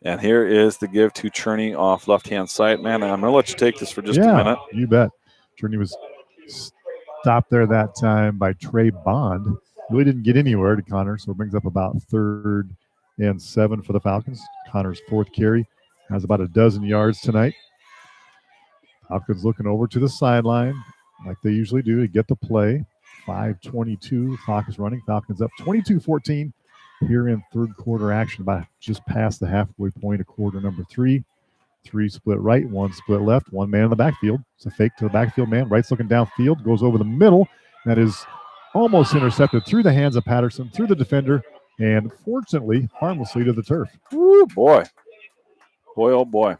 And here is the give to Cherney off left-hand side. Man, I'm going to let you take this for just a minute. You bet. Cherney was stopped there that time by Trey Bond. Really didn't get anywhere to Connor, so it brings up about 3rd and 7 for the Falcons. Connor's 4th carry has about a dozen yards tonight. Falcons looking over to the sideline like they usually do to get the play. 5:22, clock is running. Falcons up 22-14 here in third quarter action, about just past the halfway point of quarter number 3. 3 split right, 1 split left, 1 man in the backfield. It's a fake to the backfield man. Wright's looking downfield, goes over the middle. That is almost intercepted through the hands of Patterson, through the defender, and fortunately, harmlessly to the turf. Woo, boy. Boy, oh boy.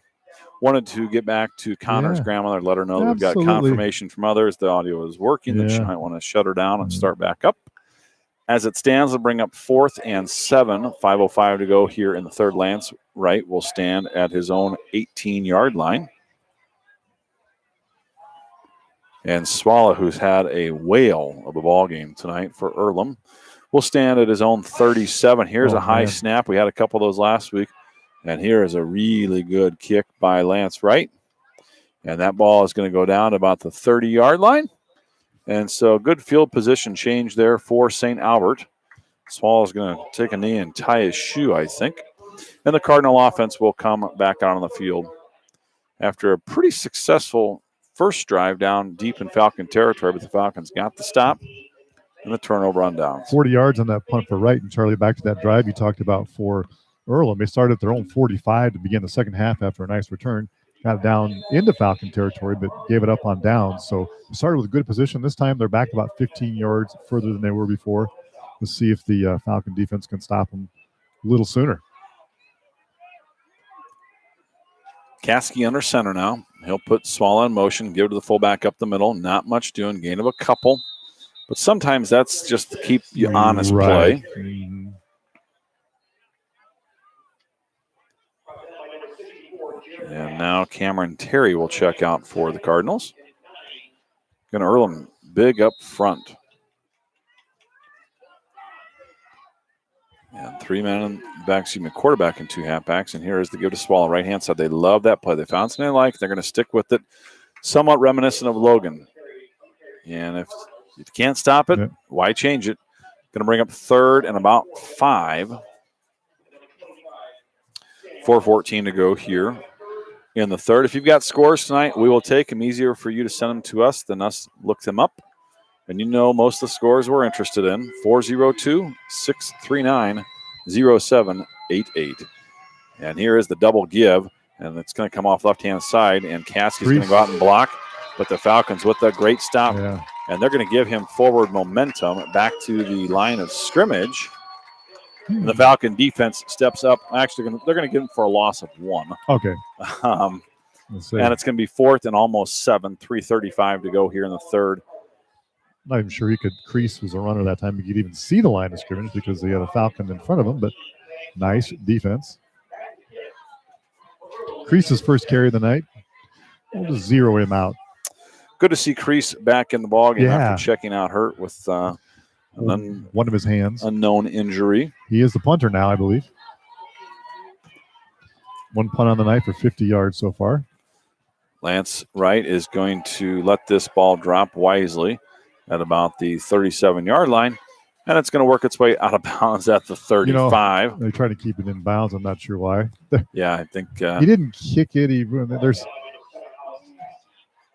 Wanted to get back to Connor's grandmother, let her know that we've got confirmation from others. The audio is working, that she might want to shut her down and start back up. As it stands, we'll bring up 4th and 7. 5:05 to go here in the third. Lance Wright will stand at his own 18-yard line. And Swallow, who's had a whale of a ball game tonight for Earlham, will stand at his own 37. Here's a high snap. We had a couple of those last week. And here is a really good kick by Lance Wright. And that ball is going to go down to about the 30-yard line. And so good field position change there for St. Albert. Swallow's going to take a knee and tie his shoe, I think. And the Cardinal offense will come back out on the field after a pretty successful first drive down deep in Falcon territory. But the Falcons got the stop and the turnover on downs. 40 yards on that punt for Wright. And Charlie, back to that drive you talked about for Earlham. They started at their own 45 to begin the second half after a nice return. Got down into Falcon territory, but gave it up on downs. So started with a good position. This time they're back about 15 yards further than they were before. Let's see if the Falcon defense can stop them a little sooner. Caskey under center now. He'll put Swallow in motion, give it to the fullback up the middle. Not much doing, gain of a couple. But sometimes that's just to keep you honest play. Mm-hmm. And now Cameron Terry will check out for the Cardinals. Going to Earlham big up front. And 3 men in back, quarterback and 2 halfbacks. And here is the give to Swallow, right-hand side. They love that play. They found something they like. They're going to stick with it. Somewhat reminiscent of Logan. And if you can't stop it, why change it? Going to bring up third and about 5. 4:14 to go here in the third. If you've got scores tonight, we will take them. Easier for you to send them to us than us look them up. And you know most of the scores we're interested in. 402-639-0788. And here is the double give. And it's going to come off left-hand side. And Caskey's going to go out and block. But the Falcons with a great stop. Yeah. And they're going to give him forward momentum back to the line of scrimmage. And the Falcon defense steps up. Actually, they're going to give him for a loss of 1. Okay. And it's going to be 4th and almost 7. 3:35 to go here in the third. Not even sure he could. Crease was a runner that time. He could even see the line of scrimmage because he had a Falcon in front of him. But nice defense. Crease's first carry of the night. We'll just zero him out. Good to see Crease back in the ballgame after checking out hurt with one of his hands. Unknown injury. He is the punter now, I believe. 1 punt on the night for 50 yards so far. Lance Wright is going to let this ball drop wisely at about the 37-yard line, and it's going to work its way out of bounds at the 35. They try to keep it in bounds. I'm not sure why. Yeah, I think he didn't kick it. There's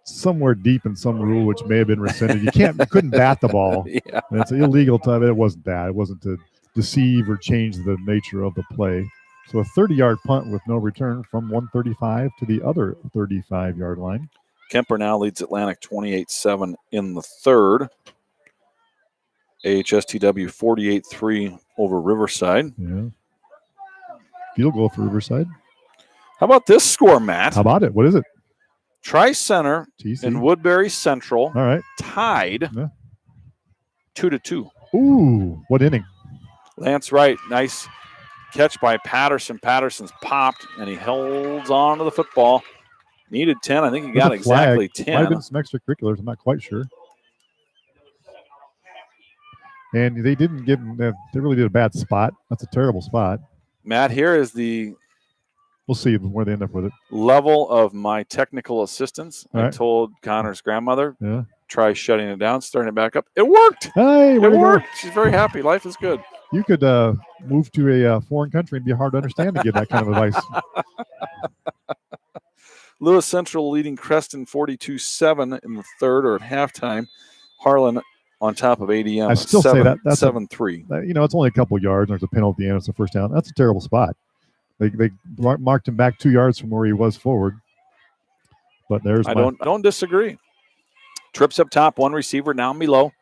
somewhere deep in some rule which may have been rescinded. You couldn't bat the ball. Yeah. And it's illegal time. It wasn't that. It wasn't to deceive or change the nature of the play. So a 30-yard punt with no return from 135 to the other 35-yard line. Kemper now leads Atlantic 28-7 in the third. AHSTW 48-3 over Riverside. Yeah. Field goal for Riverside. How about this score, Matt? How about it? What is it? Tri-Center TC. and Woodbury Central All right. tied 2-2. Ooh, what inning? Lance Wright, nice catch by Patterson. Patterson's popped, and he holds on to the football. Needed 10. I think he got exactly 10. Might have been some extracurriculars. I'm not quite sure. And they didn't give him. They really did a bad spot. That's a terrible spot. Matt, here is the. We'll see where they end up with it. Level of my technical assistance. All I right. told Connor's grandmother, Yeah. try shutting it down, starting it back up. It worked. Hey, It worked. She's very happy. Life is good. You could move to a foreign country and be hard to understand to give that kind of advice. Lewis Central leading Creston 42-7 in the third, or at halftime. Harlan on top of ADM. I still say that's 7-3. It's only a couple yards. There's a penalty at the end. It's a first down. That's a terrible spot. They marked him back 2 yards from where he was forward. But I don't disagree. Trips up top, one receiver down below.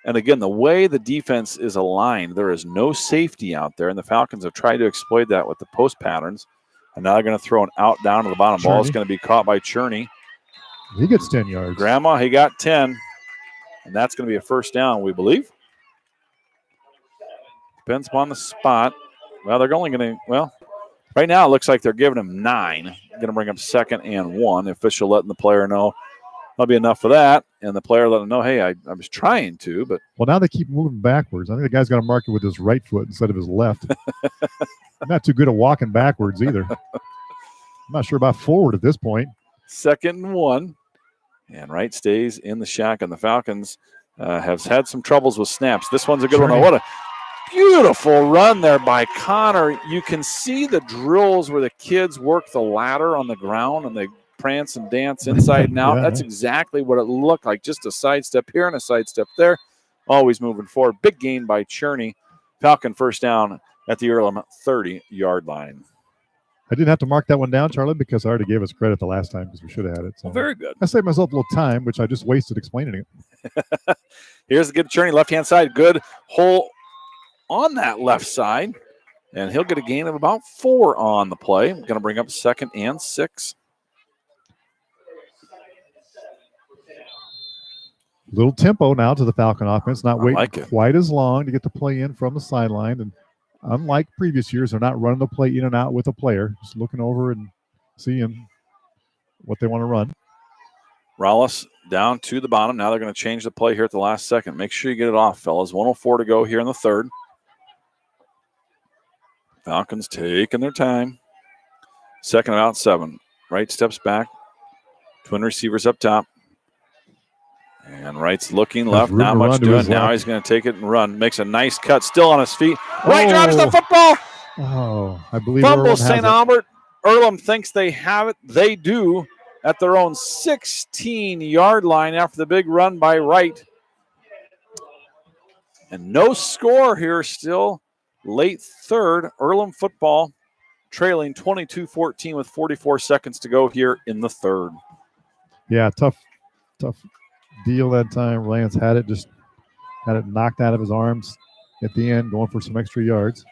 And again, the way the defense is aligned, there is no safety out there, and the Falcons have tried to exploit that with the post patterns. And now they're going to throw an out down to the bottom. Ball is going to be caught by Cherney. He gets 10 yards. Grandma, he got 10. And that's going to be a first down, we believe. Depends upon the spot. Well, they're only going to, right now it looks like they're giving him 9. Going to bring up 2nd and 1. The official letting the player know that'll be enough for that. And the player letting him know, hey, I was trying to, but. Well, now they keep moving backwards. I think the guy's got to mark it with his right foot instead of his left. I'm not too good at walking backwards either. I'm not sure about forward at this point. 2nd and 1. And Wright stays in the shack, and the Falcons have had some troubles with snaps. This one's a good one. What a beautiful run there by Connor. You can see the drills where the kids work the ladder on the ground and they prance and dance inside and out. Yeah. That's exactly what it looked like. Just a sidestep here and a sidestep there. Always moving forward. Big gain by Cherney. Falcon first down at the Earlham 30-yard line. I didn't have to mark that one down, Charlie, because I already gave us credit the last time because we should have had it. So very good. I saved myself a little time, which I just wasted explaining it. Here's the good Cherney, left-hand side. Good hole on that left side. And he'll get a gain of about 4 on the play. Going to bring up 2nd and 6. Little tempo now to the Falcon offense, not waiting quite as long to get the play in from the sideline. And unlike previous years, they're not running the play in and out with a player, just looking over and seeing what they want to run. Rollis down to the bottom. Now they're going to change the play here at the last second. Make sure you get it off, fellas. 1:04 to go here in the third. Falcons taking their time. 2nd and about 7. Wright steps back. Twin receivers up top. And Wright's looking left, not much doing. Now he's going to take it and run. Makes a nice cut, still on his feet. Wright drops the football. Oh, I believe Fumble St. Albert. Earlham thinks they have it. They do at their own 16-yard line after the big run by Wright. And no score here still. Late third. Earlham football trailing 22-14 with 44 seconds to go here in the third. Yeah, tough deal that time. Lance had it knocked out of his arms at the end, going for some extra yards.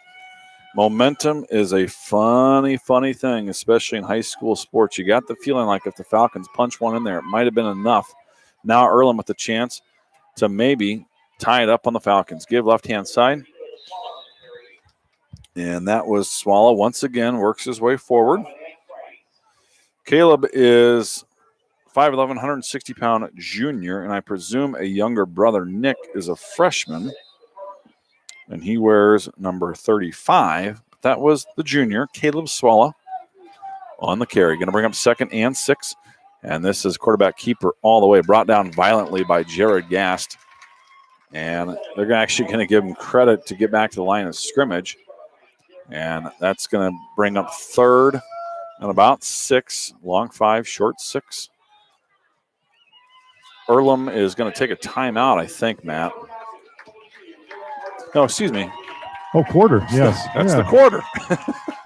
Momentum is a funny thing, especially in high school sports. You got the feeling like if the Falcons punch one in there, it might have been enough. Now Earlham with the chance to maybe tie it up on the Falcons. Give left-hand side. And that was Swallow once again, works his way forward. Caleb is 5'11", 160-pound junior, and I presume a younger brother, Nick, is a freshman, and he wears number 35. That was the junior, Caleb Swallow, on the carry. Going to bring up 2nd and 6, and this is quarterback keeper all the way, brought down violently by Jared Gast, and they're actually going to give him credit to get back to the line of scrimmage, and that's going to bring up 3rd and about 6, long 5, short 6. Earlham is going to take a timeout, I think, Matt. No, excuse me. Oh, quarter. Yes. That's the quarter.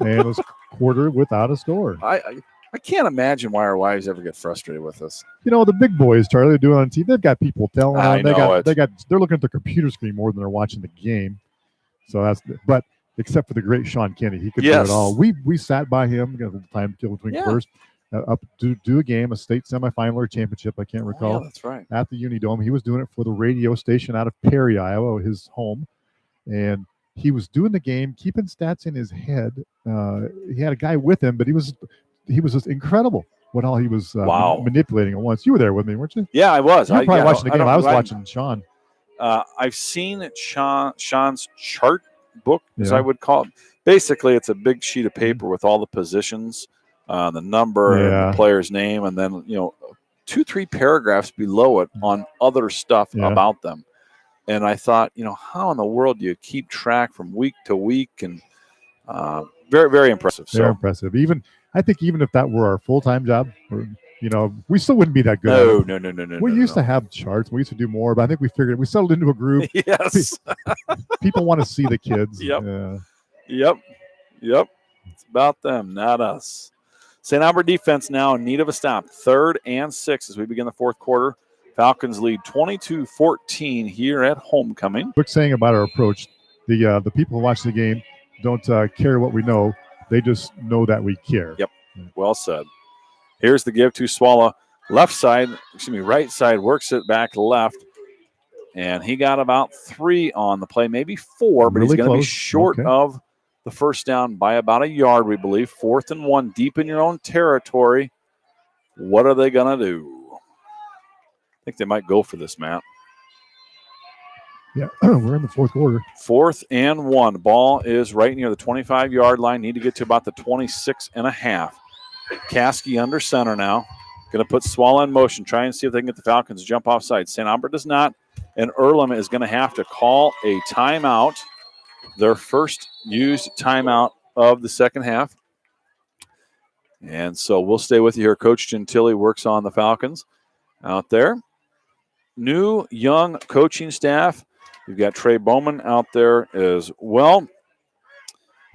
And it was quarter without a score. I can't imagine why our wives ever get frustrated with us. You know, the big boys, Charlie, they're doing on TV. They've got people telling them. They're looking at the computer screen more than they're watching the game. So but except for the great Sean Kenny, he could do it all. We sat by him, the time kill between first. Up to do a game, a state semifinal or championship, I can't recall. Yeah, that's right. At the Unidome. He was doing it for the radio station out of Perry, Iowa, his home. And he was doing the game, keeping stats in his head. He had a guy with him, but he was just incredible what all he was manipulating at once. You were there with me, weren't you? Yeah, I was. You were probably watching the game. I was watching Sean. I've seen Sean's chart book, as I would call it. Basically, it's a big sheet of paper with all the positions, the number, and the player's name, and then 2-3 paragraphs below it on other stuff about them. And I thought, how in the world do you keep track from week to week? And very, very impressive. Very impressive. I think even if that were our full-time job, we still wouldn't be that good. No. We used to have charts. We used to do more, but I think we settled into a groove. Yes. People want to see the kids. Yep. It's about them, not us. St. Albert defense now in need of a stop. 3rd and 6 as we begin the fourth quarter. Falcons lead 22-14 here at homecoming. Quick saying about our approach. The people who watch the game don't care what we know. They just know that we care. Yep. Well said. Here's the give to Swallow. Right side, works it back left. And he got about 3 on the play, maybe 4, but he's going to be short of the first down by about a yard, we believe. 4th and 1, deep in your own territory. What are they going to do? I think they might go for this, Matt. Yeah, we're in the fourth quarter. 4th and 1. Ball is right near the 25-yard line. Need to get to about the 26.5. Caskey under center now. Going to put Swallow in motion. Try and see if they can get the Falcons to jump offside. St. Albert does not. And Earlham is going to have to call a timeout. Their first used timeout of the second half. And so we'll stay with you here. Coach Gentili works on the Falcons out there. New, young coaching staff. You've got Trey Bowman out there as well.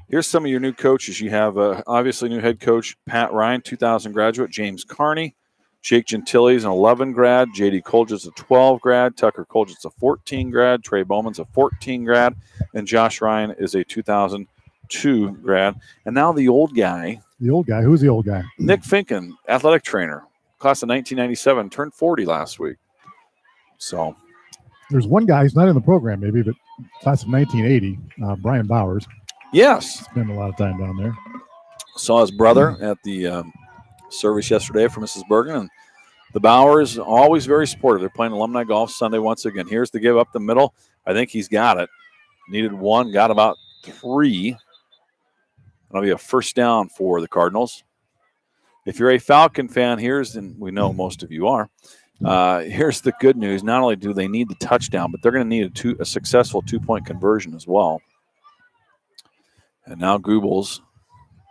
Here's some of your new coaches. You have, obviously, new head coach Pat Ryan, 2000 graduate. James Carney. Jake Gentili is an 11 grad. J.D. Colgit's a 12 grad. Tucker Colgit's a 14 grad. Trey Bowman's a 14 grad. And Josh Ryan is a 2002 grad. And now the old guy. The old guy? Who's the old guy? Nick Finken, athletic trainer. Class of 1997. Turned 40 last week. So there's one guy who's not in the program, maybe, but class of 1980, Brian Bowers. Yes. Spent a lot of time down there. Saw his brother at the service yesterday for Mrs. Bergen. And the Bowers, always very supportive. They're playing alumni golf Sunday once again. Here's the give up the middle. I think he's got it. Needed 1, got about 3. That'll be a first down for the Cardinals. If you're a Falcon fan, and we know most of you are, Here's the good news. Not only do they need the touchdown, but they're going to need a successful 2-point conversion as well. And now Gooble's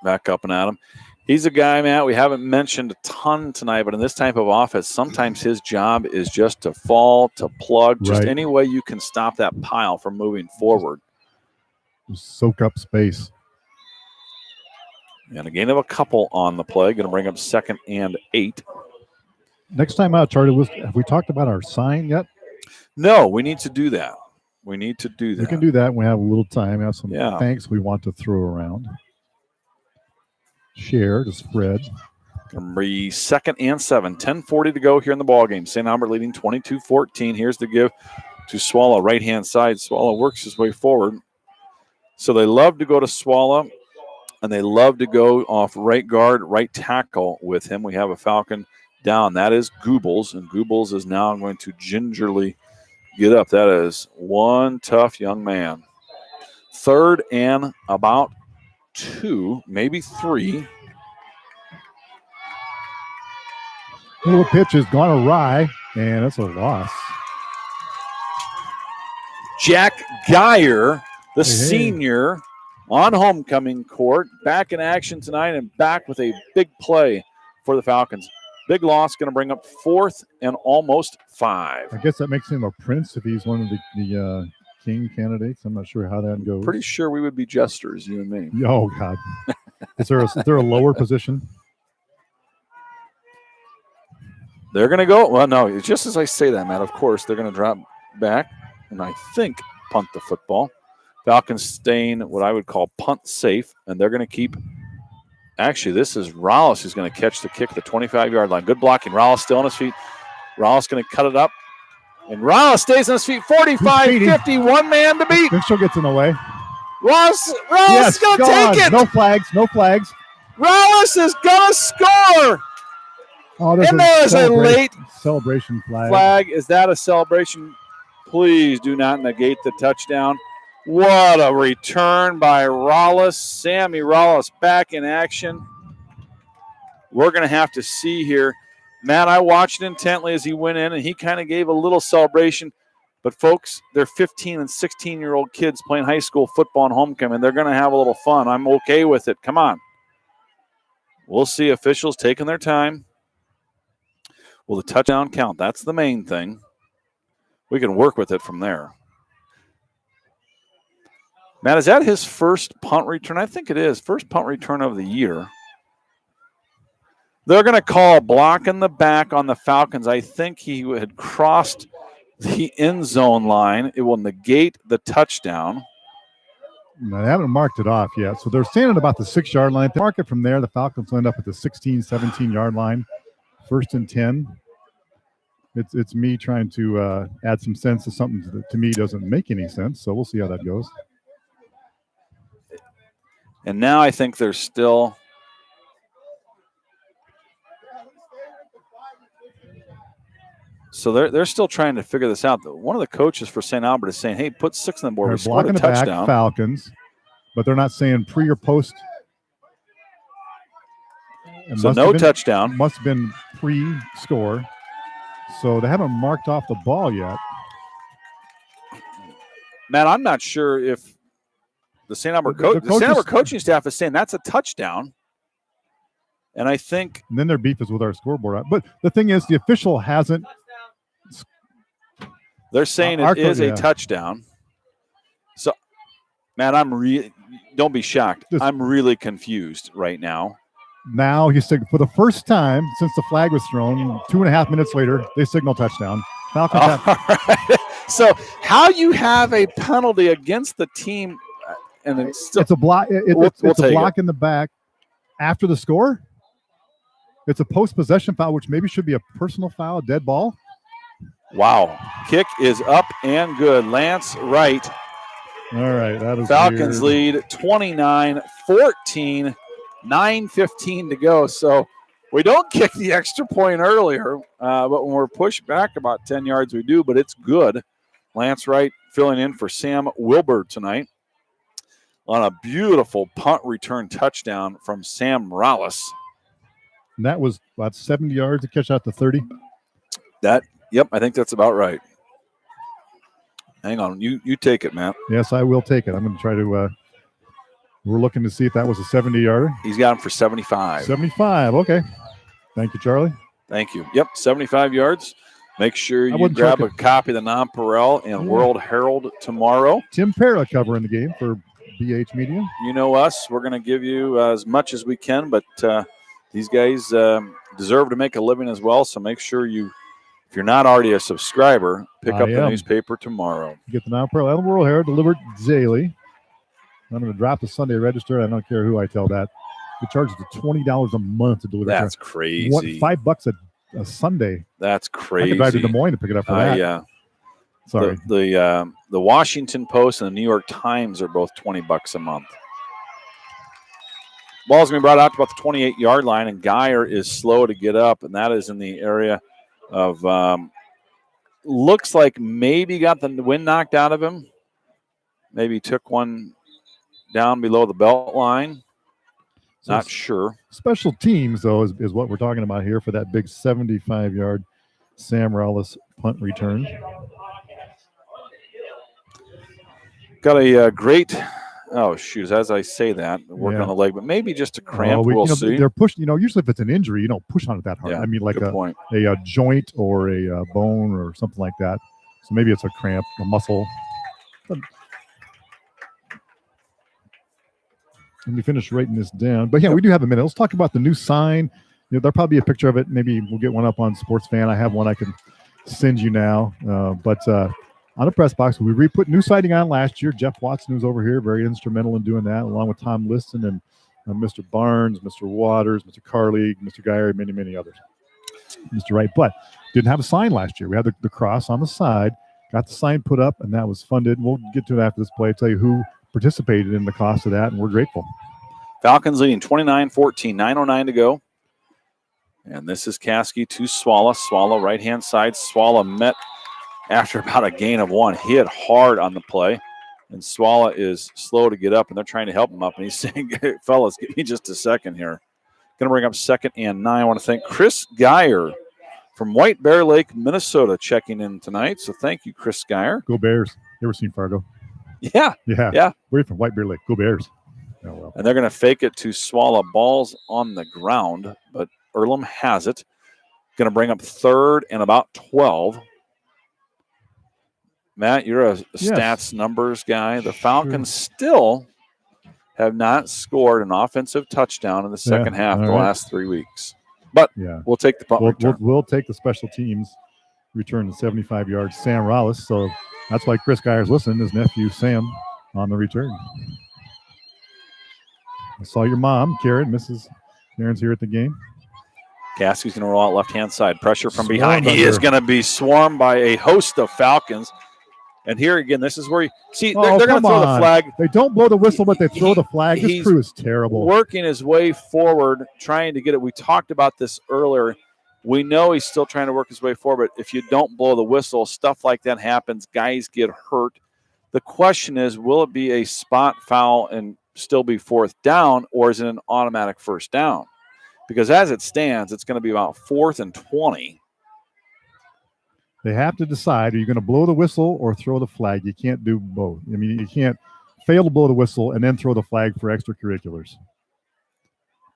back up and at him. He's a guy, Matt, we haven't mentioned a ton tonight, but in this type of offense, sometimes his job is just to fall, to plug, just any way you can stop that pile from moving forward. Just soak up space. And a gain of a couple on the play. Going to bring up 2nd and 8. Next time out, Charlie, have we talked about our sign yet? No, we need to do that. We need to do that. We can do that when we have a little time. We have some thanks we want to throw around. Share to spread. Going to be 2nd and 7. 10:40 to go here in the ballgame. St. Albert leading 22-14. Here's the give to Swallow, right-hand side. Swallow works his way forward. So they love to go to Swallow, and they love to go off right guard, right tackle with him. We have a Falcon down. That is Goobles, and Goobles is now going to gingerly get up. That is one tough young man. 3rd and about 2, maybe 3. Little pitch has gone awry, and that's a loss. Jack Geyer, the senior, on homecoming court, back in action tonight and back with a big play for the Falcons. Big loss, going to bring up 4th and almost 5. I guess that makes him a prince if he's one of the king candidates. I'm not sure how that goes. Pretty sure we would be jesters, you and me. Oh, God. Is there a lower position? They're going to go. Well, no, just as I say that, Matt, of course, they're going to drop back and I think punt the football. Falcons staying what I would call punt safe, and they're going to keep. Actually, this is Rollis who's going to catch the kick at the 25-yard line. Good blocking. Rollis still on his feet. Rollis going to cut it up. And Rollis stays on his feet. 45, 50, one man to beat. Mitchell gets in the way. Rollis is going to take it. No flags. Rollis is going to score. Oh, and there's a late celebration flag. Is that a celebration? Please do not negate the touchdown. What a return by Rollis. Sammy Rollis back in action. We're going to have to see here. Matt, I watched intently as he went in, and he kind of gave a little celebration. But, folks, they're 15 and 16-year-old kids playing high school football and homecoming. They're going to have a little fun. I'm okay with it. Come on. We'll see officials taking their time. Will the touchdown count? That's the main thing. We can work with it from there. Matt, is that his first punt return? I think it is. First punt return of the year. They're going to call a block in the back on the Falcons. I think he had crossed the end zone line. It will negate the touchdown. No, they haven't marked it off yet. So they're standing about the 6-yard line. They mark it from there. The Falcons end up at the 16, 17-yard line. 1st and 10. It's me trying to add some sense to something that to me doesn't make any sense. So we'll see how that goes. And now I think they're still. So they're still trying to figure this out. One of the coaches for St. Albert is saying, "Hey, put 6 on the board. We scored a touchdown." Back, Falcons, but they're not saying pre or post. So no touchdown. Must have been pre-score. So they haven't marked off the ball yet. Matt, I'm not sure if the St. Albert coaching staff is saying that's a touchdown. And I think. And then their beef is with our scoreboard. But the thing is, the official hasn't. They're saying it is a touchdown. So, Matt, don't be shocked. I'm really confused right now. Now he said for the first time since the flag was thrown, 2.5 minutes later, they signal touchdown. Falcons right. So how you have a penalty against the team, and it's a block. It's a block in the back after the score. It's a post-possession foul, which maybe should be a personal foul, a dead ball. Wow. Kick is up and good. Lance Wright. All right. That is Falcons weird. lead 29-14, 9:15 to go. So we don't kick the extra point earlier, but when we're pushed back about 10 yards, we do, but it's good. Lance Wright filling in for Sam Wilbur tonight on a beautiful punt return touchdown from Sam Rollis. And that was about 70 yards to catch out to 30. Yep, I think that's about right. Hang on. You take it, Matt. Yes, I will take it. I'm going to try to we're looking to see if that was a 70-yarder. He's got him for 75. 75, okay. Thank you, Charlie. Thank you. Yep, 75 yards. Make sure you grab a copy of the Nonpareil and World Herald tomorrow. Tim Parra covering the game for BH Media. You know us. We're going to give you as much as we can, but these guys deserve to make a living as well, so make sure if you're not already a subscriber, pick up the newspaper tomorrow. Get the Nonpareil and World Herald delivered daily. I'm going to drop the Sunday register. I don't care who I tell that. It charges $20 a month to deliver. That's crazy. $5 a Sunday. That's crazy. I could drive to Des Moines to pick it up for that. Sorry. The Washington Post and the New York Times are both $20 a month. Ball's going to be brought out to about the 28-yard line, and Geyer is slow to get up, and that is in the area of looks like maybe got the wind knocked out of him. Maybe took one down below the belt line. Not sure. Special teams, though, is what we're talking about here for that big 75-yard Sam Rallis punt return. Got a great, as I say that, work on the leg, but maybe just a cramp. We'll see. They're pushing, usually if it's an injury, you don't push on it that hard. Yeah, I mean, like a joint or a bone or something like that. So maybe it's a cramp, a muscle. Let me finish writing this down. But, we do have a minute. Let's talk about the new sign. There'll probably be a picture of it. Maybe we'll get one up on Sports Fan. I have one I can send you now. But on the press box, we put new siding on last year. Jeff Watson was over here, very instrumental in doing that, along with Tom Liston and Mr. Barnes, Mr. Waters, Mr. Carly, Mr. Geyer, many, many others. Mr. Wright. But didn't have a sign last year. We had the cross on the side, got the sign put up, and that was funded. We'll get to it after this play. I'll tell you who participated in the cost of that, and we're grateful. Falcons leading 29-14, 9:09 to go. And this is Caskey to Swalla. Swalla right-hand side. Swalla met after about a gain of one. Hit hard on the play, and Swalla is slow to get up, and they're trying to help him up. And he's saying, hey, fellas, give me just a second here. Going to bring up 2nd and 9. I want to thank Chris Geyer from White Bear Lake, Minnesota, checking in tonight. So thank you, Chris Geyer. Go Bears. You ever seen Fargo? Yeah. We're from White Bear Lake. Go Bears. Oh, well. And they're going to fake it to Swalla. Ball's on the ground, but Earlham has it. Going to bring up 3rd and about 12. Matt, you're a stats numbers guy. The Falcons still have not scored an offensive touchdown in the second half the last 3 weeks. But we'll take the punt return. We'll take the special teams return to 75 yards. Sam Rallis. So that's why Chris Geyer's listening, his nephew Sam, on the return. I saw your mom, Karen. Mrs. Karen's here at the game. Caskey's going to roll out left-hand side. Pressure from behind. He is going to be swarmed by a host of Falcons. And here again, this is where you see they're going to throw the flag. They don't blow the whistle, but they throw the flag. This crew is terrible. Working his way forward, trying to get it. We talked about this earlier. We know he's still trying to work his way forward, but if you don't blow the whistle, stuff like that happens. Guys get hurt. The question is, will it be a spot foul and still be 4th down, or is it an automatic 1st down? Because as it stands, it's going to be about 4th and 20. They have to decide, are you going to blow the whistle or throw the flag? You can't do both. I mean, you can't fail to blow the whistle and then throw the flag for extracurriculars.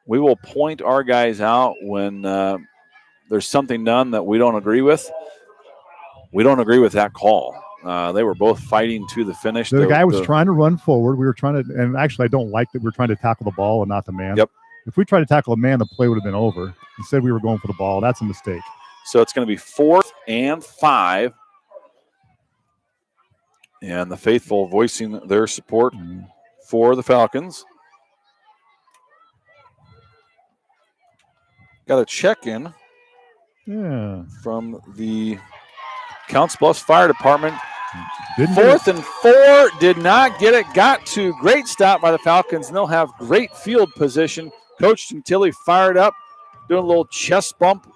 We will point our guys out when there's something done that we don't agree with. We don't agree with that call. They were both fighting to the finish. The guy was trying to run forward. We were trying to, and actually I don't like that we're trying to tackle the ball and not the man. Yep. If we tried to tackle a man, the play would have been over. Instead, we were going for the ball. That's a mistake. So it's going to be 4th and 5. And the faithful voicing their support for the Falcons. Got a check-in from the Counts Bluffs Fire Department. 4th and 4, did not get it. Got to. Great stop by the Falcons, and they'll have great field position. Coach Tilly fired up, doing a little chest bump.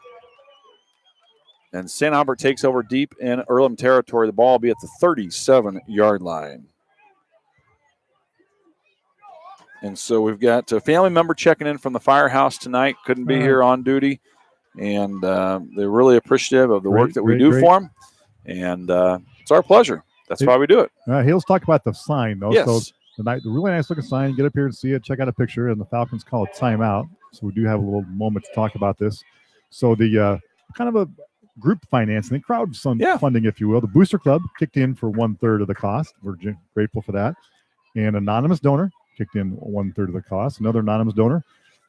And St. Albert takes over deep in Earlham territory. The ball will be at the 37-yard line. And so we've got a family member checking in from the firehouse tonight. Couldn't be here on duty. and they're really appreciative of the work that we do for them. And it's our pleasure. That's why we do it. Hale's talk about the sign, though. Yes. So the really nice looking sign. Get up here and see it. Check out a picture. And the Falcons call it timeout. So we do have a little moment to talk about this. So the kind of a group financing, crowd funding, if you will. The Booster Club kicked in for 1/3 of the cost. We're grateful for that. And anonymous donor kicked in 1/3 of the cost. Another anonymous donor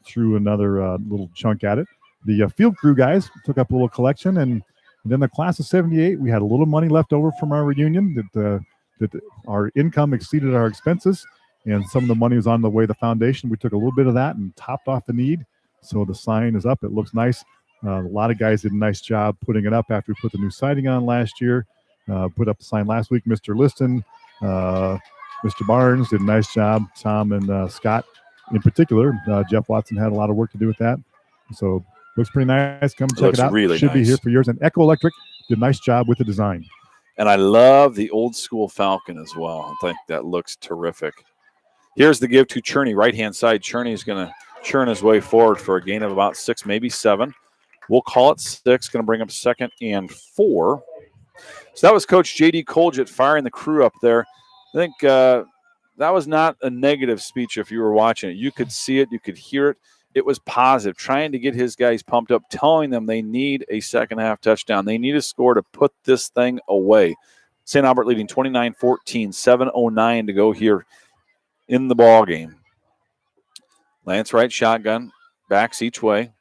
threw another little chunk at it. The field crew guys took up a little collection, and then the class of 78, we had a little money left over from our reunion that our income exceeded our expenses, and some of the money was on the way to the foundation. We took a little bit of that and topped off the need. So the sign is up. It looks nice. A lot of guys did a nice job putting it up after we put the new siding on last year. Put up the sign last week. Mr. Liston, Mr. Barnes did a nice job. Tom and Scott in particular. Jeff Watson had a lot of work to do with that. So looks pretty nice. Come check it out. Really Should nice. Be here for yours. And Echo Electric did a nice job with the design. And I love the old school Falcon as well. I think that looks terrific. Here's the give to Cherney, right-hand side. Cherney is going to churn his way forward for a gain of about 6, maybe 7. We'll call it 6. Going to bring up 2nd and 4. So that was Coach J.D. Colgett firing the crew up there. I think that was not a negative speech if you were watching it. You could see it. You could hear it. It was positive, trying to get his guys pumped up, telling them they need a second-half touchdown. They need a score to put this thing away. St. Albert leading 29-14, 7:09 to go here in the ball game. Lance Wright shotgun, backs each way.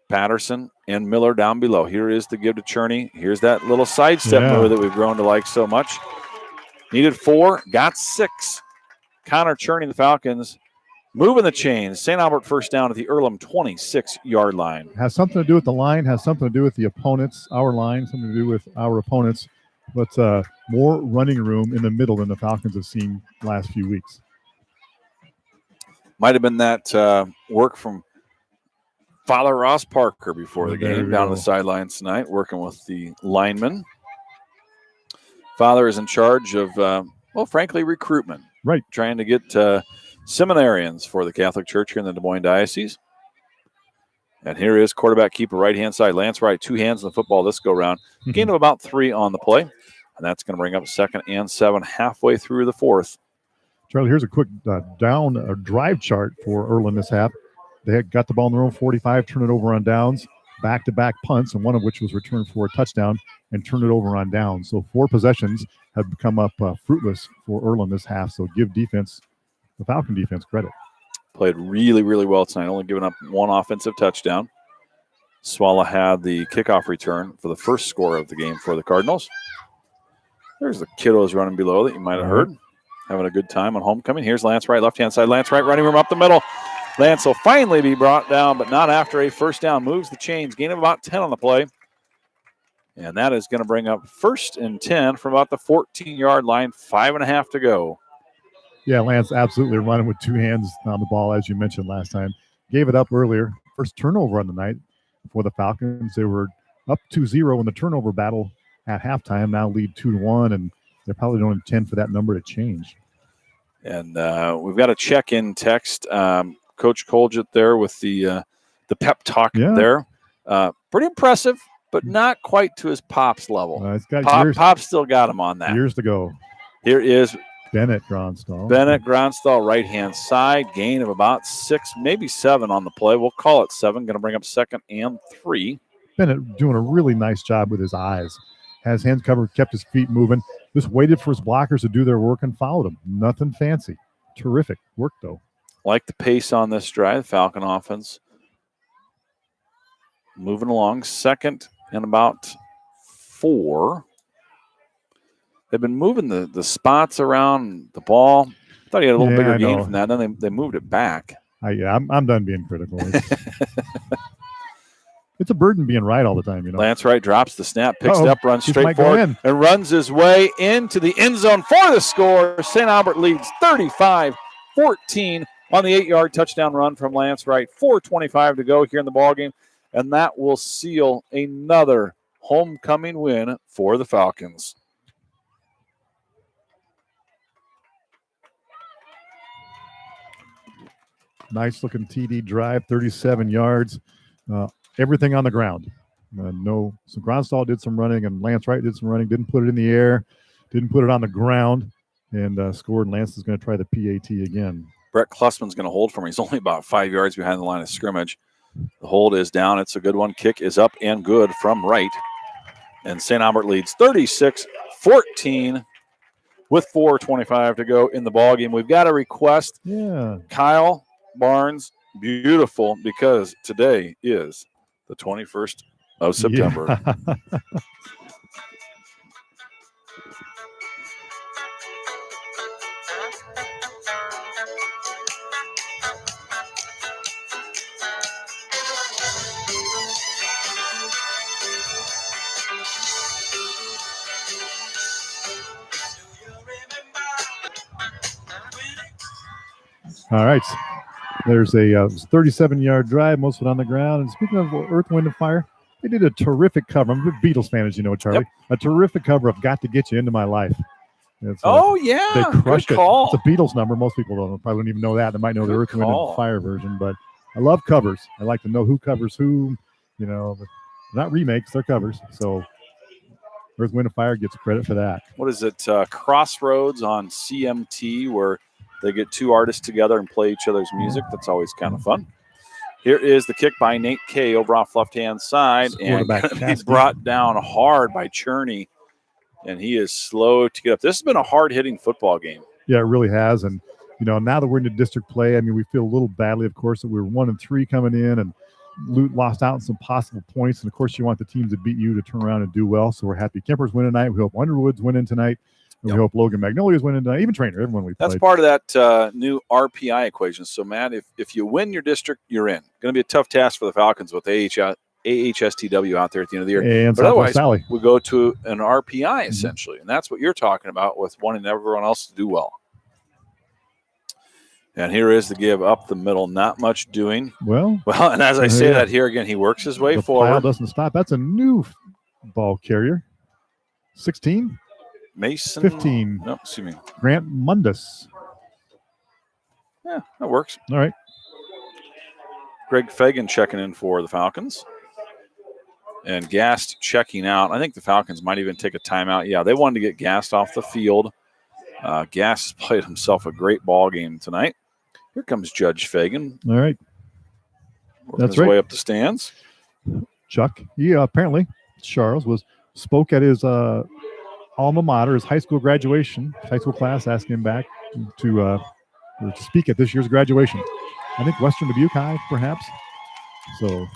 Patterson and Miller down below. Here is the give to Cherney. Here's that little sidestep move that we've grown to like so much. Needed 4, got 6. Connor Cherney, the Falcons, moving the chains. St. Albert first down at the Earlham 26-yard line. Has something to do with the line, has something to do with the opponents, our line, something to do with our opponents. But more running room in the middle than the Falcons have seen last few weeks. Might have been that work from Father Ross Parker before the game down on the sidelines tonight, working with the linemen. Father is in charge of, frankly, recruitment. Right. Trying to get seminarians for the Catholic Church here in the Des Moines Diocese. And here is quarterback keeper, right-hand side. Lance Wright, 2 hands in the football this go-round. Gain of about 3 on the play. And that's going to bring up 2nd and 7 halfway through the 4th. Charlie, here's a quick drive chart for Earlham this half. They got the ball in their own 45, turn it over on downs, back-to-back punts, and one of which was returned for a touchdown, and turn it over on downs. So 4 possessions have come up fruitless for Earlham this half. So give the Falcon defense credit. Played really, really well tonight, only giving up 1 offensive touchdown. Swalla had the kickoff return for the first score of the game for the Cardinals. There's the kiddos running below that you might have heard. Having a good time on homecoming. Here's Lance Wright, left-hand side. Lance Wright running room up the middle. Lance will finally be brought down, but not after a first down. Moves the chains, gain of about 10 on the play. And that is going to bring up 1st and 10 from about the 14-yard line, 5.5 to go. Yeah, Lance absolutely running with 2 hands on the ball, as you mentioned last time. Gave it up earlier. First turnover on the night for the Falcons. They were up 2-0 in the turnover battle at halftime, now lead 2-1, and they probably don't intend for that number to change. And we've got a check-in text. Coach Colgett there with the pep talk there. Pretty impressive, but not quite to his Pop's level. Pop still got him on that. Years to go. Here is Bennett Gronstall. Right-hand side. Gain of about 6, maybe 7 on the play. We'll call it 7. Going to bring up 2nd and 3. Bennett doing a really nice job with his eyes. Has hands covered, kept his feet moving. Just waited for his blockers to do their work and followed him. Nothing fancy. Terrific work, though. Like the pace on this drive, Falcon offense. Moving along, 2nd and about 4. They've been moving the spots around the ball. I thought he had a little bigger gain from that. Then they moved it back. I'm done being critical. It's a burden being right all the time, you know. Lance Wright drops the snap, picks it up, runs straight forward, and runs his way into the end zone for the score. St. Albert leads 35-14 on the 8-yard touchdown run from Lance Wright. 4:25 to go here in the ballgame, and that will seal another homecoming win for the Falcons. Nice looking TD drive, 37 yards. everything on the ground. So Gronstal did some running, and Lance Wright did some running. Didn't put it in the air, didn't put it on the ground, and scored. And Lance is going to try the PAT again. Brett Klussman's going to hold for him. He's only about 5 yards behind the line of scrimmage. The hold is down. It's a good one. Kick is up and good from Wright. And St. Albert leads 36-14 with 4:25 to go in the ballgame. We've got a request. Yeah. Kyle Barnes, beautiful, because today is the 21st of September. Yeah. All right. There's a 37-yard drive, most of it on the ground. And speaking of Earth, Wind, and Fire, they did a terrific cover. I'm a big Beatles fan, as you know, Charlie. Yep. A terrific cover of Got to Get You Into My Life. It's, yeah. They crushed Good it. call. It's a Beatles number. Most people probably don't even know that. They might know the Earth, Wind, and Fire version. But I love covers. I like to know who covers who. You know, but not remakes, they're covers. So Earth, Wind, and Fire gets credit for that. What is it? Crossroads on CMT, where they get two artists together and play each other's music. That's always kind of fun. Here is the kick by Nate Kay over off left-hand side. And he's brought down hard by Cherney. And he is slow to get up. This has been a hard-hitting football game. Yeah, it really has. And, you know, now that we're into district play, I mean, we feel a little badly, of course, that we were 1-3 coming in and lost out on some possible points. And, of course, you want the teams that beat you to turn around and do well. So we're happy Kemper's winning tonight. We hope Underwood's winning tonight. And we hope Logan Magnolia's winning tonight. Even Trainer, everyone we played. That's part of that new RPI equation. So, Matt, if you win your district, you're in. Going to be a tough task for the Falcons with AHSTW out there at the end of the year. And but otherwise, Valley. we go to an RPI, essentially. And that's what you're talking about with wanting everyone else to do well. And here is the give up the middle. Not much doing. Well, and as I say that here again, he works his way forward. The pile doesn't stop. That's a new ball carrier. 16? Mason. 15. No, excuse me. Grant Mundus. Yeah, that works. All right. Greg Fagan checking in for the Falcons. And Gast checking out. I think the Falcons might even take a timeout. Yeah, they wanted to get Gast off the field. Gast has played himself a great ball game tonight. Here comes Judge Fagan. All right. That's right. Way up the stands. Chuck, he apparently, Charles, spoke at his alma mater, his high school graduation, high school class, asking him back to speak at this year's graduation. I think Western Dubuque High, perhaps. So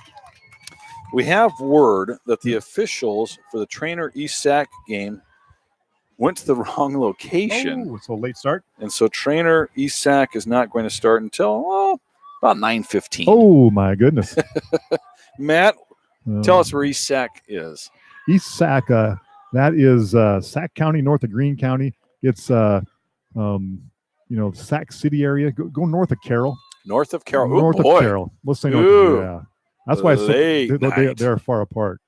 we have word that the officials for the Trainer East Sac game went to the wrong location. Oh, so late start. And so Trainer East Sac is not going to start until about 9:15. Oh, my goodness. Matt, tell us where East Sac is. East Sac, that is Sac County, north of Greene County. It's, Sac City area. Go north of Carroll. North of Carroll. North of Carroll. Let's say north. Yeah. That's why they're far apart.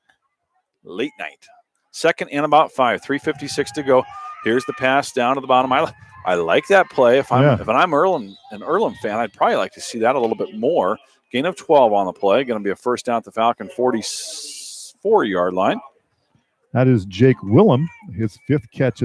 Late night. Second and about 5. 3:56 to go. Here's the pass down to the bottom. I like that play. If I'm Earlham, an Earlham fan, I'd probably like to see that a little bit more. Gain of 12 on the play. Going to be a first down at the Falcon 44-yard line. That is Jake Willem, his 5th catch